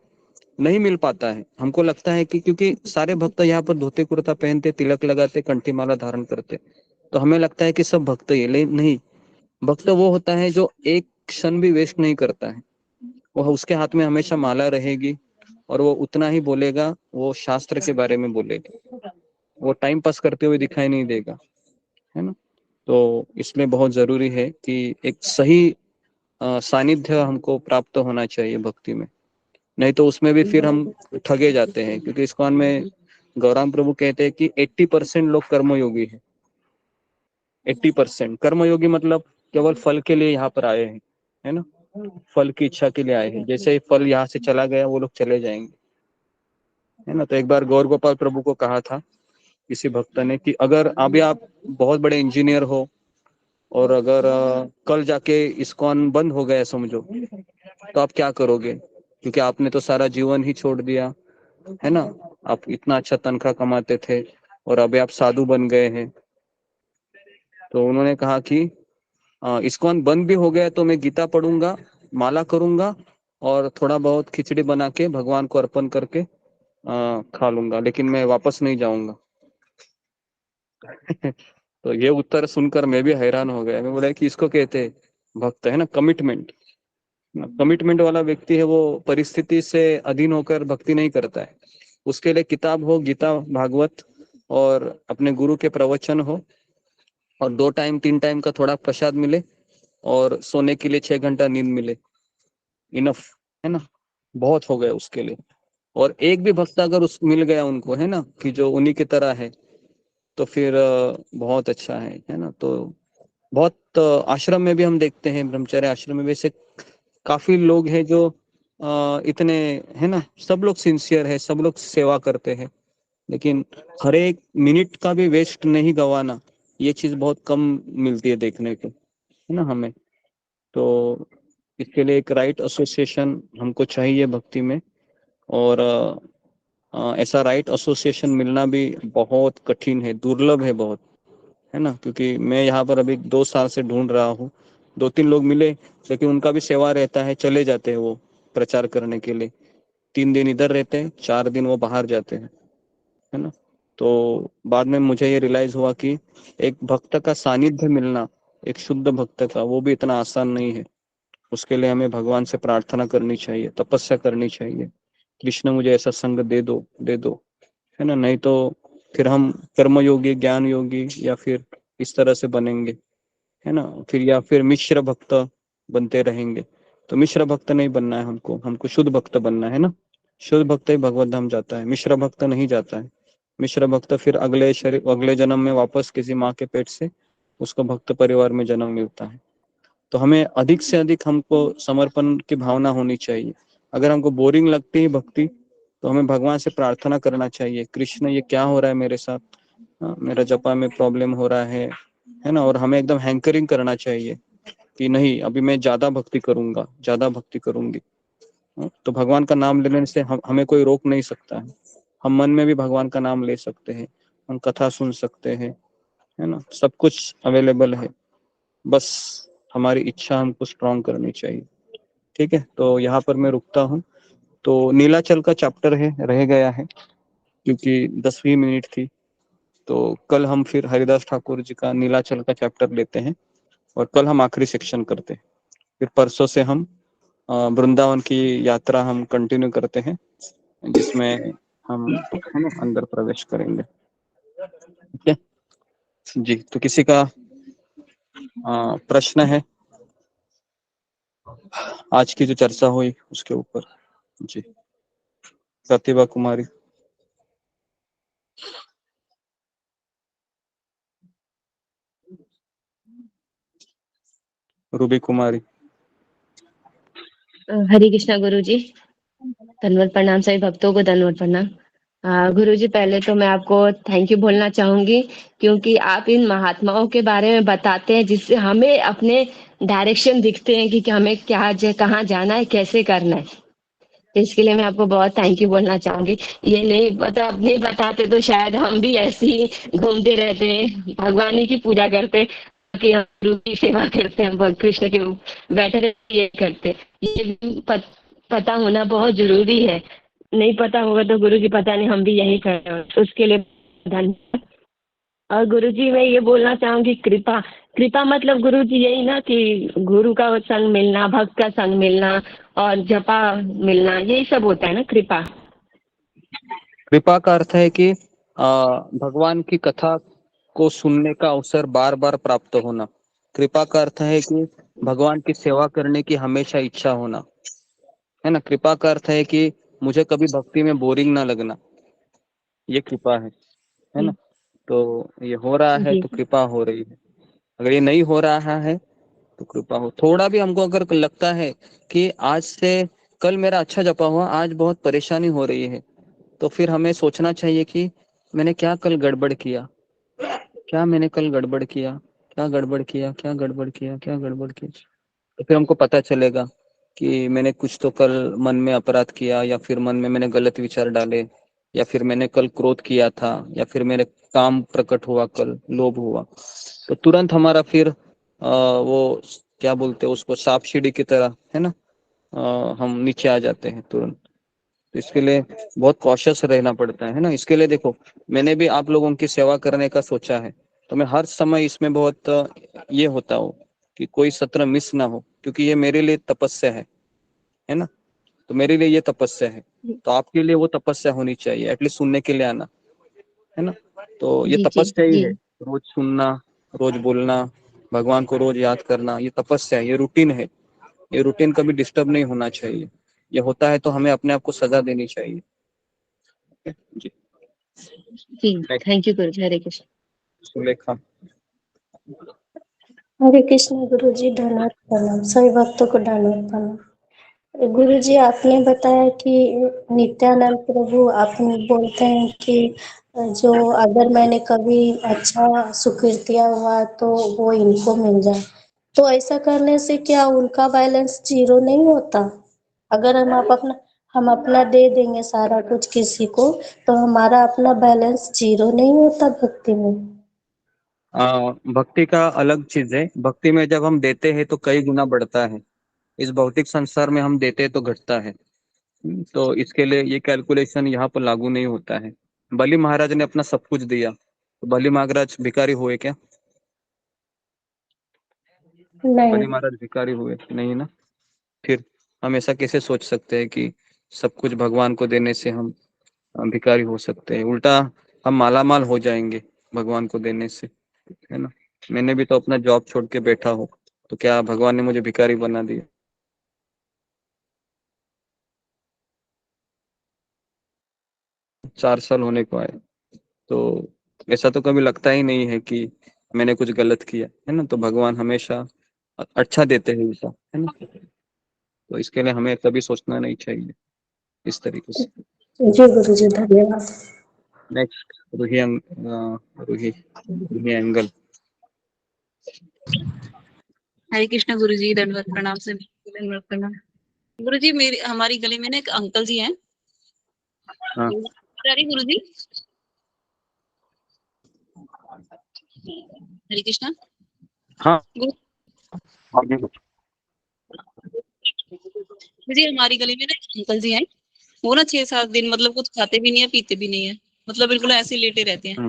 नहीं मिल पाता है। हमको लगता है कि क्योंकि सारे भक्त यहाँ पर धोती कुर्ता पहनते, तिलक लगाते, कंठी माला धारण करते, तो हमें लगता है कि सब भक्त ही, लेकिन नहीं। भक्त वो होता है जो एक क्षण भी वेस्ट नहीं करता है। वह उसके हाथ में हमेशा माला रहेगी और वो उतना ही बोलेगा, वो शास्त्र के बारे में बोलेगा, वो टाइम पास करते हुए दिखाई नहीं देगा, है ना। तो इसलिए बहुत जरूरी है कि एक सही सानिध्य हमको प्राप्त होना चाहिए भक्ति में, नहीं तो उसमें भी फिर हम ठगे जाते हैं। क्योंकि इस्कॉन में गौराम प्रभु कहते हैं कि 80% लोग कर्मयोगी है। 80% कर्मयोगी मतलब केवल फल के लिए यहाँ पर आए हैं, है ना, फल की इच्छा के लिए आए हैं। जैसे ही फल यहाँ से चला गया वो लोग चले जाएंगे, है ना। तो एक बार गौर गोपाल प्रभु को कहा था किसी भक्त ने कि अगर अभी आप बहुत बड़े इंजीनियर हो और अगर कल जाके इस्कॉन बंद हो गया समझो, तो आप क्या करोगे, क्योंकि आपने तो सारा जीवन ही छोड़ दिया, है ना। आप इतना अच्छा तनख्वाह कमाते थे और अभी आप साधु बन गए हैं। तो उन्होंने कहा कि इस्कॉन बंद भी हो गया तो मैं गीता पढ़ूंगा, माला करूंगा और थोड़ा बहुत खिचड़ी बना के भगवान को अर्पण करके खा लूंगा, लेकिन मैं वापस नहीं जाऊंगा। तो ये उत्तर सुनकर मैं भी हैरान हो गया। मैं बोला कि इसको कहते हैं भक्त, है ना, कमिटमेंट। कमिटमेंट वाला व्यक्ति है वो परिस्थिति से अधीन होकर भक्ति नहीं करता है। उसके लिए किताब हो, गीता भागवत और अपने गुरु के प्रवचन हो और 2 टाइम 3 टाइम का थोड़ा प्रसाद मिले और सोने के लिए 6 घंटा नींद मिले, इनफ, है ना, बहुत हो गया उसके लिए। और एक भी भक्त अगर उस मिल गया उनको, है ना, कि जो उन्हीं की तरह है, तो फिर बहुत अच्छा है ना। तो बहुत आश्रम में भी हम देखते हैं, ब्रह्मचर्य आश्रम में वैसे काफी लोग हैं जो इतने, है ना, सब लोग सिंसियर है, सब लोग सेवा करते हैं, लेकिन हर एक मिनट का भी वेस्ट नहीं गवाना, ये चीज बहुत कम मिलती है देखने को, है ना हमें। तो इसके लिए एक राइट एसोसिएशन हमको चाहिए भक्ति में, और ऐसा राइट एसोसिएशन मिलना भी बहुत कठिन है, दुर्लभ है बहुत, है ना। क्योंकि मैं यहाँ पर अभी 2 साल से ढूंढ रहा हूँ, 2-3 लोग मिले, लेकिन उनका भी सेवा रहता है, चले जाते हैं वो प्रचार करने के लिए, 3 दिन इधर रहते हैं, 4 दिन वो बाहर जाते हैं, है ना। तो बाद में मुझे ये रियलाइज हुआ कि एक भक्त का सानिध्य मिलना, एक शुद्ध भक्त का, वो भी इतना आसान नहीं है। उसके लिए हमें भगवान से प्रार्थना करनी चाहिए, तपस्या करनी चाहिए, कृष्ण मुझे ऐसा संग दे दो, दे दो, है ना। नहीं तो फिर हम कर्म योगी, ज्ञान योगी या फिर इस तरह से बनेंगे, है ना। फिर या फिर मिश्र भक्त बनते रहेंगे। तो मिश्र भक्त नहीं बनना है हमको, हमको शुद्ध भक्त बनना है ना। शुद्ध भक्त ही भगवत धाम जाता है, मिश्र भक्त नहीं जाता है। मिश्र भक्त फिर अगले शरीर, अगले जन्म में वापस किसी माँ के पेट से उसको भक्त परिवार में जन्म मिलता है। तो हमें अधिक से अधिक हमको समर्पण की भावना होनी चाहिए। अगर हमको बोरिंग लगती है भक्ति, तो हमें भगवान से प्रार्थना करना चाहिए, कृष्ण ये क्या हो रहा है मेरे साथ, मेरा जपा में प्रॉब्लम हो रहा है ना। और हमें एकदम हैंकरिंग करना चाहिए कि नहीं, अभी मैं ज्यादा भक्ति करूंगा, ज्यादा भक्ति करूंगी। तो भगवान का नाम लेने से हमें कोई रोक नहीं सकता है। हम मन में भी भगवान का नाम ले सकते हैं, हम कथा सुन सकते हैं, है ना। सब कुछ अवेलेबल है, बस हमारी इच्छा हमको स्ट्रॉन्ग करनी चाहिए। ठीक है, तो यहाँ पर मैं रुकता हूँ। तो नीलाचल का चैप्टर है, रह गया है, क्योंकि 10वीं मिनट थी। तो कल हम फिर हरिदास ठाकुर जी का नीलाचल का चैप्टर लेते हैं, और कल हम आखिरी सेक्शन करते हैं। फिर परसों से हम वृंदावन की यात्रा हम कंटिन्यू करते हैं, जिसमें हम है ना अंदर प्रवेश करेंगे। ठीक है जी। तो किसी का प्रश्न है आज की जो चर्चा हुई उसके ऊपर? जी, प्रतिभा कुमारी। रूबी कुमारी।
हरे कृष्णा गुरु जी, धन्यवाद प्रणाम सभी भक्तों को, धन्यवाद प्रणाम। गुरु जी, पहले तो मैं आपको थैंक यू बोलना चाहूंगी, क्योंकि आप इन महात्माओं के बारे में बताते हैं, जिससे हमें अपने डायरेक्शन दिखते हैं कि हमें क्या कहाँ जाना है, कैसे करना है। तो इसके लिए मैं आपको बहुत थैंक यू बोलना चाहूंगी। ये नहीं बताते तो शायद हम भी ऐसे ही घूमते रहते, भगवान ही की पूजा करते, कि हम गुरु की सेवा करते हैं, हम कृष्ण के बैठे रहते, ये करते। ये भी पता होना बहुत जरूरी है। नहीं पता होगा तो गुरु जी पता नहीं हम भी यही कर रहे हैं, उसके लिए धन्यवाद। और गुरु जी मैं ये बोलना चाहूंगी, कृपा कृपा मतलब गुरु जी यही ना कि गुरु का संग मिलना, भक्त का संग मिलना और जपा मिलना, यही सब होता है ना कृपा।
कृपा का अर्थ है कि भगवान की कथा को सुनने का अवसर बार बार प्राप्त होना। कृपा का अर्थ है कि भगवान की सेवा करने की हमेशा इच्छा होना, है ना। कृपा का अर्थ है कि मुझे कभी भक्ति में बोरिंग ना लगना, ये कृपा है ना। तो ये हो रहा है
जी।
तो कृपा हो रही है, अगर ये नहीं हो रहा है तो कृपा हो। थोड़ा भी हमको अगर लगता है कि आज से कल मेरा अच्छा जपा हुआ, आज बहुत परेशानी हो रही है, तो फिर हमें सोचना चाहिए कि मैंने क्या कल गड़बड़ किया, क्या मैंने कल गड़बड़ किया, क्या गड़बड़ किया, क्या गड़बड़ किया, क्या गड़बड़ किया। तो फिर हमको पता चलेगा कि मैंने कुछ तो कल मन में अपराध किया, या फिर मन में मैंने गलत विचार डाले, या फिर मैंने कल क्रोध किया था, या फिर मेरे काम प्रकट हुआ, कल लोभ हुआ। तो तुरंत हमारा फिर वो क्या बोलते हैं उसको, सांप सीढ़ी की तरह, है ना, हम नीचे आ जाते हैं तुरंत। तो इसके लिए बहुत कॉशियस रहना पड़ता है ना। इसके लिए देखो, मैंने भी आप लोगों की सेवा करने का सोचा है, तो मैं हर समय इसमें बहुत ये होता हूँ कि कोई सत्र मिस ना हो, क्योंकि ये मेरे लिए तपस्या है ना। तो मेरे लिए ये तपस्या है, तो आपके लिए वो तपस्या होनी चाहिए, एटलीस्ट सुनने के लिए आना, है ना। तो ये
जी जी
तपस्या ही
जी।
है, रोज सुनना, रोज बोलना, भगवान को रोज याद करना, ये तपस्या है, ये रूटीन है। ये रूटीन कभी डिस्टर्ब नहीं होना चाहिए। ये होता है तो हमें अपने आप को सजा देनी चाहिए। जी,
जी थैंक यू गुरु जी। हरे कृष्ण।
सुलेखा।
हरे कृष्ण गुरु जी, धन्यवाद प्रणाम सभी भक्तों को, धन्यवाद प्रणाम। गुरुजी आपने बताया कि नित्यानंद प्रभु आपने बोलते हैं कि जो अगर मैंने कभी अच्छा सुकृतिया हुआ तो वो इनको मिल जाए, तो ऐसा करने से क्या उनका बैलेंस जीरो नहीं होता? अगर हम अपना दे देंगे सारा कुछ किसी को, तो हमारा अपना बैलेंस जीरो नहीं होता भक्ति में?
भक्ति का अलग चीज है। भक्ति में जब हम देते हैं तो कई गुना बढ़ता है। इस भौतिक संसार में हम देते तो घटता है। तो इसके लिए ये कैलकुलेशन यहाँ पर लागू नहीं होता है। बलि महाराज ने अपना सब कुछ दिया, तो बलि महाराज भिखारी हुए क्या?
नहीं।
बलि महाराज भिखारी हुए नहीं ना। फिर हम ऐसा कैसे सोच सकते हैं कि सब कुछ भगवान को देने से हम भिखारी हो सकते हैं? उल्टा हम मालामाल हो जाएंगे भगवान को देने से, है ना। मैंने भी तो अपना जॉब छोड़ के बैठा हूँ, तो क्या भगवान ने मुझे भिखारी बना दिया? 4 साल होने को आए, तो ऐसा तो कभी लगता ही नहीं है कि मैंने कुछ गलत किया, है ना। तो भगवान हमेशा अच्छा देते हैं उल्टा, है ना। तो इसके लिए हमें कभी सोचना नहीं चाहिए इस तरीके से।
जी गुरुजी, धन्यवाद।
नेक्स्ट रूही एंगल।
हरे कृष्ण गुरुजी, दंडवत प्रणाम से दंडवत प्रणाम। गुरुजी मेरी हमारी गली में ना एक अंकल जी हैं।
हाँ।
गुरुजी हरे कृष्ण।
हाँ
जी हमारी गली में ना एक अंकल जी हैं। वो ना 6-7 दिन मतलब कुछ खाते भी नहीं है, पीते भी नहीं है, मतलब बिल्कुल ऐसे ही लेटे रहते हैं।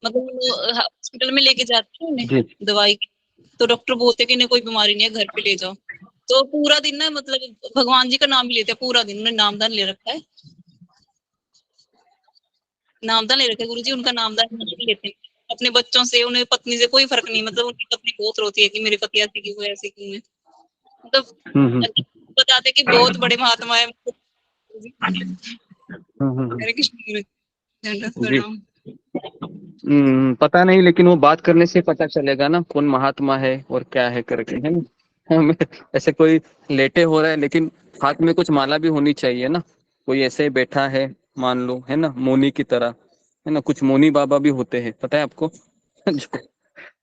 मतलब वो हॉस्पिटल में लेके जाते हैं उन्हें दवाई, तो डॉक्टर बोलते हैं कि इन्हें कोई बीमारी नहीं है, घर पे ले जाओ। तो पूरा दिन ना मतलब भगवान जी का नाम भी लेते हैं पूरा दिन। उन्होंने नामदान ले रखा है, नामदान ले रखा है गुरुजी। उनका नामदान नहीं लेते हैं अपने बच्चों से, उन्हें पत्नी से कोई फर्क नहीं। मतलब उनकी पत्नी बहुत रोती है कि मेरी पति ऐसी क्यों है, ऐसी क्यों है। मतलब बताते कि बहुत बड़े महात्मा है। हरे कृष्ण गुरुजी।
पता नहीं, लेकिन वो बात करने से पता चलेगा ना कौन महात्मा है और क्या है करके, है ना। हमें ऐसे कोई लेटे हो रहा है, लेकिन हाथ में कुछ माला भी होनी चाहिए ना। कोई ऐसे ही बैठा है मान लो, है ना, मौनी की तरह, है ना। कुछ मौनी बाबा भी होते हैं, पता है आपको।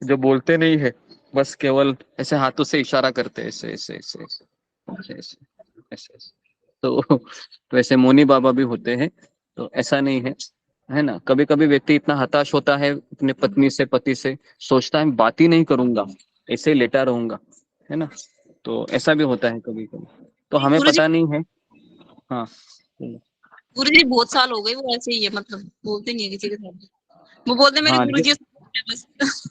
जो बोलते नहीं है, बस केवल ऐसे हाथों से इशारा करते हैं, ऐसे ऐसे ऐसे ऐसे ऐसे ऐसे ऐसे। तो ऐसे मौनी बाबा भी होते हैं। तो ऐसा नहीं है ना। कभी कभी व्यक्ति इतना हताश होता है अपने पत्नी से, पति से, सोचता है बात ही नहीं करूंगा, ऐसे ही लेटा रहूंगा, है ना। तो ऐसा भी होता है कभी कभी, तो हमें
गुरुजी
पता नहीं है। हाँ
गुरुजी बहुत साल हो गए वो ऐसे ही है, मतलब बोलते नहीं है किसी के साथ। वो बोलते मेरे
हाँ
गुरुजी बस।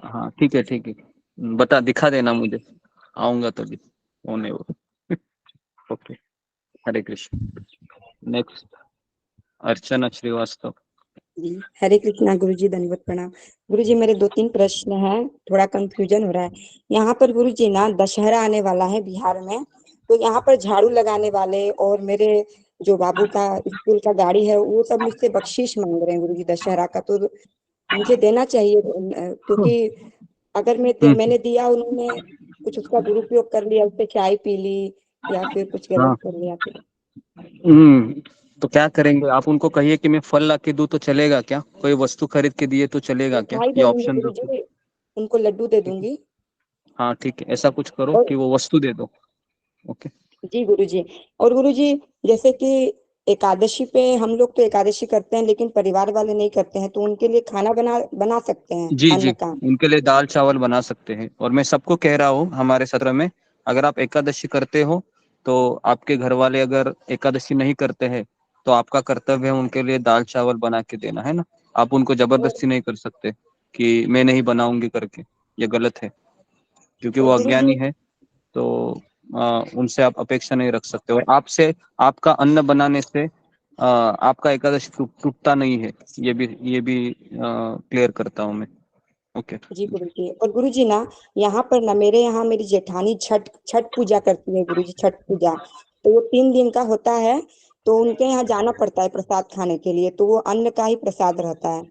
हाँ ठीक है ठीक है, बता दिखा देना मुझे, आऊंगा तभी होने वो। ओके, हरे कृष्ण। नेक्स्ट अर्चना श्रीवास्तव।
जी हरे कृष्णा गुरुजी, दंडवत प्रणाम। गुरुजी मेरे 2-3 प्रश्न हैं, थोड़ा कंफ्यूजन हो रहा है यहाँ पर। गुरुजी ना दशहरा आने वाला है बिहार में, तो यहाँ पर झाड़ू लगाने वाले और मेरे जो बाबू का स्कूल का गाड़ी है वो सब मुझसे बख्शीश मांग रहे हैं गुरुजी दशहरा का, तो मुझे देना चाहिए क्योंकि अगर मैंने दिया, उन्होंने कुछ उसका दुरुपयोग कर लिया, उससे चाय पी ली या फिर कुछ गलत
हाँ
कर लिया तो
तो क्या करेंगे आप? उनको कहिए कि मैं फल ला के दूं तो चलेगा क्या? कोई वस्तु खरीद के दिए तो चलेगा क्या?
मिठाई
ये
दे दूंगी
ऑप्शन दो।
गुरुजी, उनको लड्डू दे दूंगी।
हाँ ठीक है, ऐसा कुछ करो
और
कि वो वस्तु दे दो। ओके।
जी गुरुजी, और गुरुजी जैसे कि एकादशी पे हम लोग तो एकादशी करते हैं लेकिन परिवार वाले नहीं करते हैं, तो उनके लिए खाना बना बना सकते हैं
जी
अन्न
जी,
का?
उनके लिए दाल चावल बना सकते हैं। और मैं सबको कह रहा हूँ हमारे सत्र में, अगर आप एकादशी करते हो तो आपके घर वाले अगर एकादशी नहीं करते हैं तो आपका कर्तव्य है उनके लिए दाल चावल बना के देना, है ना। आप उनको जबरदस्ती नहीं कर सकते कि मैं नहीं बनाऊंगी करके, ये गलत है, क्योंकि वो
और
अज्ञानी
गुरुजी
है। तो उनसे आप अपेक्षा नहीं रख सकते। और आपसे, आपका अन्न बनाने से आपका एकादशी टूटता नहीं है, ये भी क्लियर करता हूँ मैं। ओके।
जी गुरुजी, और गुरुजी ना यहाँ पर ना मेरे यहाँ मेरी जेठानी छठ छठ पूजा करती है गुरुजी, छठ पूजा। तो वो 3 दिन का होता है, तो उनके यहाँ जाना पड़ता है प्रसाद खाने के लिए, तो वो अन्न का ही प्रसाद रहता है।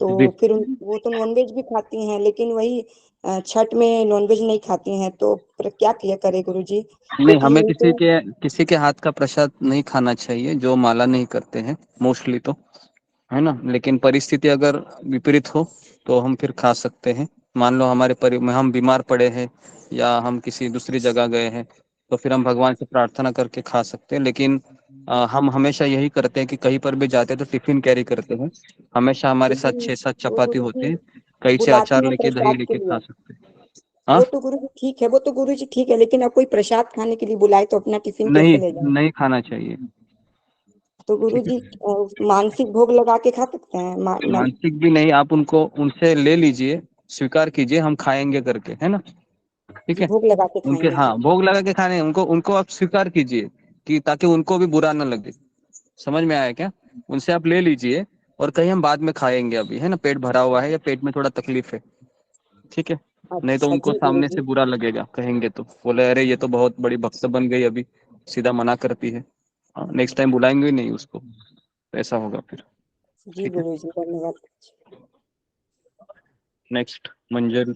तो
जी
फिर वो तो नॉनवेज भी खाती हैं, लेकिन वही छठ में नॉनवेज नहीं खाती हैं, तो क्या किया करे गुरुजी?
नहीं,
क्योंकि
हमें
यही तो
किसी के हाथ का प्रसाद नहीं खाना चाहिए जो माला नहीं करते हैं मोस्टली, तो है ना। लेकिन परिस्थिति अगर विपरीत हो तो हम फिर खा सकते हैं। मान लो हम बीमार पड़े हैं या हम किसी दूसरी जगह गए हैं, तो फिर हम भगवान से प्रार्थना करके खा सकते हैं। लेकिन हम हमेशा यही करते हैं कि कहीं पर भी जाते हैं तो टिफिन कैरी करते हैं। हमेशा हमारे साथ
लेकिन
6-7
वो
चपाती होते
गुरुजी
हैं, कहीं से
बुलाती
अचार
हैं
लेके दही
प्रसाद के
लेके खा
लिए।
सकते हैं। हाँ,
वो तो गुरुजी ठीक है, लेकिन अब कोई प्रसाद खाने के लिए बुलाए तो अपना टिफिन कैसे
नहीं
ले जाए?
नहीं खाना चाहिए।
तो
ठीक है,
गुरुजी मानसिक भोग लगा के खा सकते हैं?
मानसिक भी नहीं, आप उनसे ले लीजिए, स्वीकार कीजिए हम खाएंगे करके, है ना। ठीक
जी,
है,
भोग लगा के
उनके,
खाएंगे।
हाँ, भोग लगा के खाने, उनको उनको आप स्वीकार कीजिए कि ताकि उनको भी बुरा ना लगे। समझ में आया क्या? उनसे आप ले लीजिए और कहीं हम बाद में खाएंगे, अभी है ना, पेट भरा हुआ है या पेट में थोड़ा तकलीफ है, ठीक है। नहीं तो
अच्छा
उनको
जी
सामने से
गुरुजी।
बुरा लगेगा, कहेंगे तो बोले अरे ये तो बहुत बड़ी भक्त बन गई, अभी सीधा मना करती है। नेक्स्ट टाइम बुलाएंगे ही नहीं उसको, तो ऐसा होगा फिर।
जी
ठीक है,
गुरुजी, धन्यवाद।
नेक्स्ट मंजर।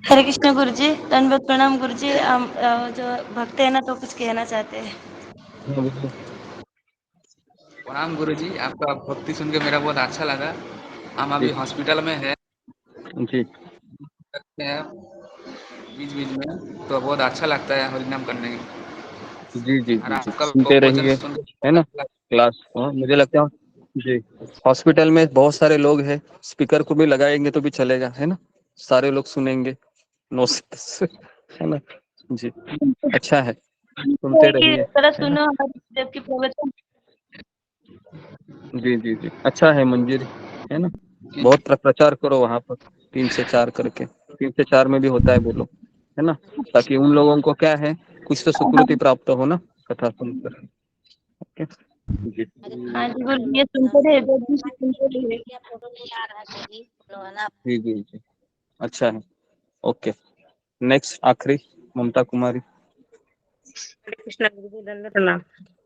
हरे कृष्ण गुरुजी, दंडवत प्रणाम गुरुजी। हम जो भक्त है ना, तो कुछ कहना चाहते हैं।
प्रणाम गुरुजी, आपका भक्ति सुन के मेरा बहुत अच्छा लगा। हम
जी
अभी हॉस्पिटल में है,
जी
करते हैं बीच बीच में, तो बहुत अच्छा लगता है हरिनाम करने में।
जी जी
और
जी जी,
आपका
सुनते
वचन
रहिए,
सुन के
है ना। क्लास, मुझे लगता है जी, हॉस्पिटल में बहुत सारे लोग हैं, स्पीकर को भी लगाएंगे तो भी चलेगा, है ना, सारे लोग सुनेंगे। नो है ना। जी, अच्छा है, सुनते
है कि
रहिए,
जरा
है ना।
सुनो हमारे देव की प्रवचन।
जी जी जी, अच्छा है मंजिल, है ना। बहुत प्रचार करो वहां पर, 3 से 4 करके, 3 से 4 में भी होता है बोलो, है ना, ताकि उन लोगों को क्या है, कुछ तो सुकृति प्राप्त हो ना कथा सुनकर। ओके जी
हाँ जी गुरुजी, ये सुनते रहे, देव जी से सुनते रहे।
जी जी जी, अच्छा है। ओके, नेक्स्ट आखिरी ममता कुमारी।
हरे कृष्णा गुरुजी, दंडवत प्रणाम।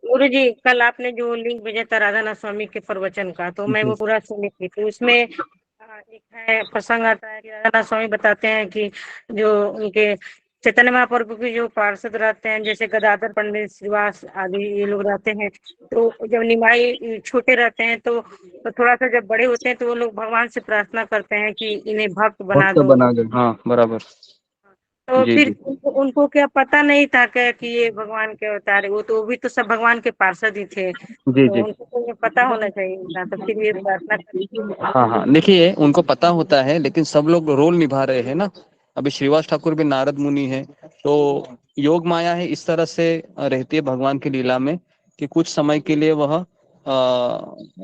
गुरुजी, कल आपने जो लिंक भेजा था राधा स्वामी के प्रवचन का, तो मैं वो पूरा सुनी थी। तो उसमें एक है प्रसंग आता है कि राधा स्वामी बताते हैं कि जो उनके चैतन्य महाप्रभु के जो पार्षद रहते हैं, जैसे गदाधर पंडित, श्रीवास आदि ये लोग रहते हैं, तो जब निमाई छोटे रहते हैं तो थोड़ा सा जब बड़े होते हैं तो वो लोग भगवान से प्रार्थना करते हैं कि इन्हें भक्त बना
भक्त
दो।
बना दे, हाँ बराबर।
तो
जी
फिर
जी
उनको क्या पता नहीं था कि ये भगवान के अवतार है। वो भी तो सब भगवान के पार्षद ही थे,
जी
तो
जी,
उनको तो ये पता होना चाहिए था, तो फिर ये प्रार्थना
हाँ हाँ, देखिए उनको पता होता है, लेकिन सब लोग रोल निभा रहे हैं ना। अभी श्रीवास ठाकुर भी नारद मुनि है, तो योग माया है इस तरह से रहती है भगवान की लीला में कि कुछ समय के लिए वह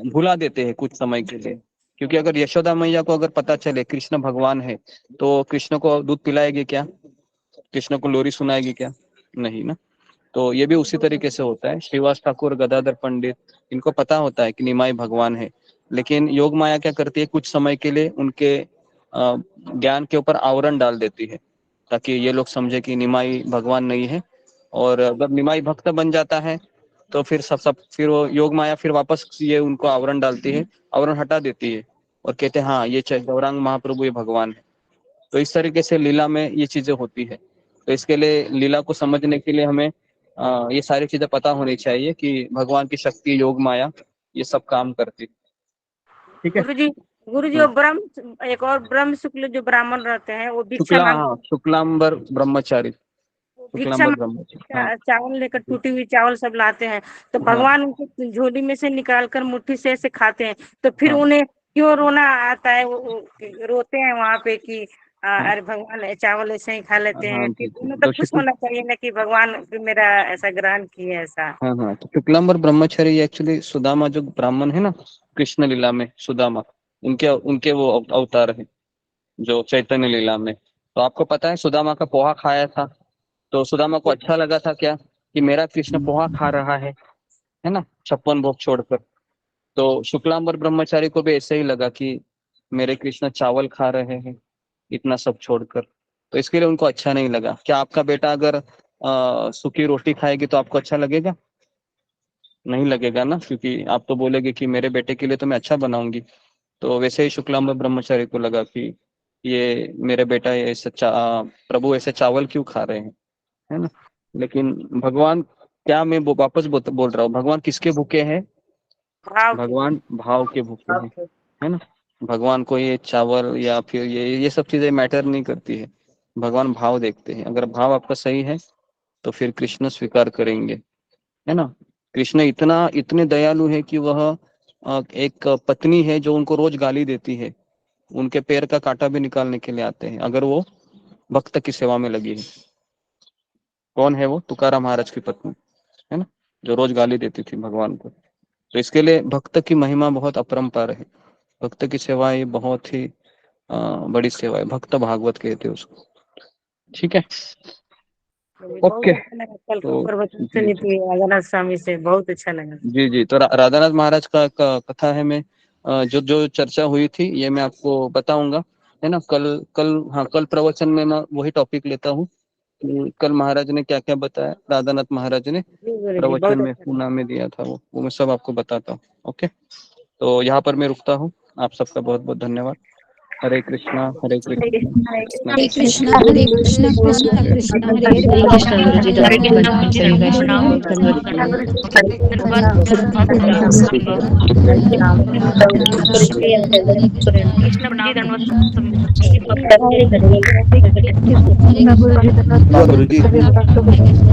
भुला देते हैं, कुछ समय के लिए। क्योंकि अगर यशोदा मैया को अगर पता चले कृष्ण भगवान है, तो कृष्ण को दूध पिलाएगी क्या, कृष्ण को लोरी सुनाएगी क्या? नहीं ना। तो ये भी उसी तरीके से होता है। श्रीवास ठाकुर, गदाधर पंडित, इनको पता होता है कि निमाई भगवान है, लेकिन योग माया क्या करती है, कुछ समय के लिए उनके ज्ञान के ऊपर आवरण डाल देती है, ताकि ये लोग समझे कि निमाई भगवान नहीं है। और अगर निमाई भक्त बन जाता है तो फिर सब फिर वो योग माया फिर वापस ये उनको आवरण डालती है, आवरण हटा देती है और कहते हैं हाँ ये गौरांग महाप्रभु ये भगवान है। तो इस तरीके से लीला में ये चीजें होती है। तो इसके लिए लीला को समझने के लिए हमें ये सारी चीजें पता होनी चाहिए कि भगवान की शक्ति, योग माया, ये सब काम करती। ठीक है।
गुरुजी वो ब्रह्म, एक और ब्रह्म शुक्ल जो ब्राह्मण रहते हैं, वो भिक्षा
शुक्ला,
मांग
हाँ, शुक्लांबर ब्रह्मचारी,
भिक्षा
शुक्लांबर ब्रह्मचारी, हाँ
चावल लेकर, टूटी हुई चावल सब लाते हैं, तो
हाँ
भगवान उनको झोली में से निकाल कर मुट्ठी से ऐसे खाते हैं। तो फिर
हाँ
उन्हें क्यों रोना आता है? वो रोते हैं वहां पे कि
हाँ
अरे भगवान चावल ऐसे ही खा लेते
हाँ
हैं।
जी
फिर
जी,
उन्हें तो
तो
खुश होना चाहिए ना कि भगवान मेरा ऐसा ग्रहण किए ऐसा।
हाँ हाँ, तो शुक्लांबर ब्रह्मचारी एक्चुअली सुदामा जो ब्राह्मण है ना, कृष्ण लीला में सुदामा, उनके उनके वो अवतार है जो चैतन्य लीला में। तो आपको पता है सुदामा का पोहा खाया था, तो सुदामा को अच्छा लगा था क्या कि मेरा कृष्ण पोहा खा रहा है ना, 56 भोग छोड़कर। तो शुक्लांबर ब्रह्मचारी को भी ऐसे ही लगा कि मेरे कृष्ण चावल खा रहे हैं इतना सब छोड़कर, तो इसके लिए उनको अच्छा नहीं लगा। क्या आपका बेटा अगर सूखी रोटी खाएगी तो आपको अच्छा लगेगा? नहीं लगेगा ना, क्योंकि आप तो बोलेगे कि मेरे बेटे के लिए तो मैं अच्छा बनाऊंगी। तो वैसे ही शुक्लांबर ब्रह्मचारी को लगा कि ये मेरे बेटा ये सच्चा प्रभु ऐसे चावल क्यों खा रहे हैं, है ना। लेकिन भगवान, क्या मैं वापस बोल रहा हूँ, भगवान किसके भूखे हैं? भगवान भाव के भूखे हैं, है ना। भगवान को ये चावल या फिर ये सब चीजें मैटर नहीं करती है, भगवान भाव देखते हैं। अगर भाव आपका सही है तो फिर कृष्ण स्वीकार करेंगे, है ना। कृष्ण इतने दयालु है कि वह एक पत्नी है जो उनको रोज गाली देती है, उनके पैर का कांटा भी निकालने के लिए आते हैं अगर वो भक्त की सेवा में लगी है। कौन है वो? तुकाराम महाराज की पत्नी, है ना, जो रोज गाली देती थी भगवान को। तो इसके लिए भक्त की महिमा बहुत अपरंपार है। भक्त की सेवा ये बहुत ही बड़ी सेवा है, भक्त भागवत कहते हैं उसको। ठीक है, ओके। तो
राधानाथ स्वामी से बहुत अच्छा लगा।
जी, तो राधानाथ महाराज का कथा है, मैं जो चर्चा हुई थी ये मैं आपको बताऊंगा, है ना। कल प्रवचन में मैं वही टॉपिक लेता हूँ कि कल महाराज ने क्या क्या बताया, राधानाथ महाराज ने प्रवचन में पूना में दिया था, वो मैं सब आपको बताता हूँ। ओके, तो यहाँ पर मैं रुकता हूँ। आप सबका बहुत बहुत धन्यवाद। हरे कृष्णा हरे कृष्णा
हरे कृष्णा हरे कृष्णा कृष्णा कृष्णा हरे हरे।
कृष्ण गुरुजी
गुरुजी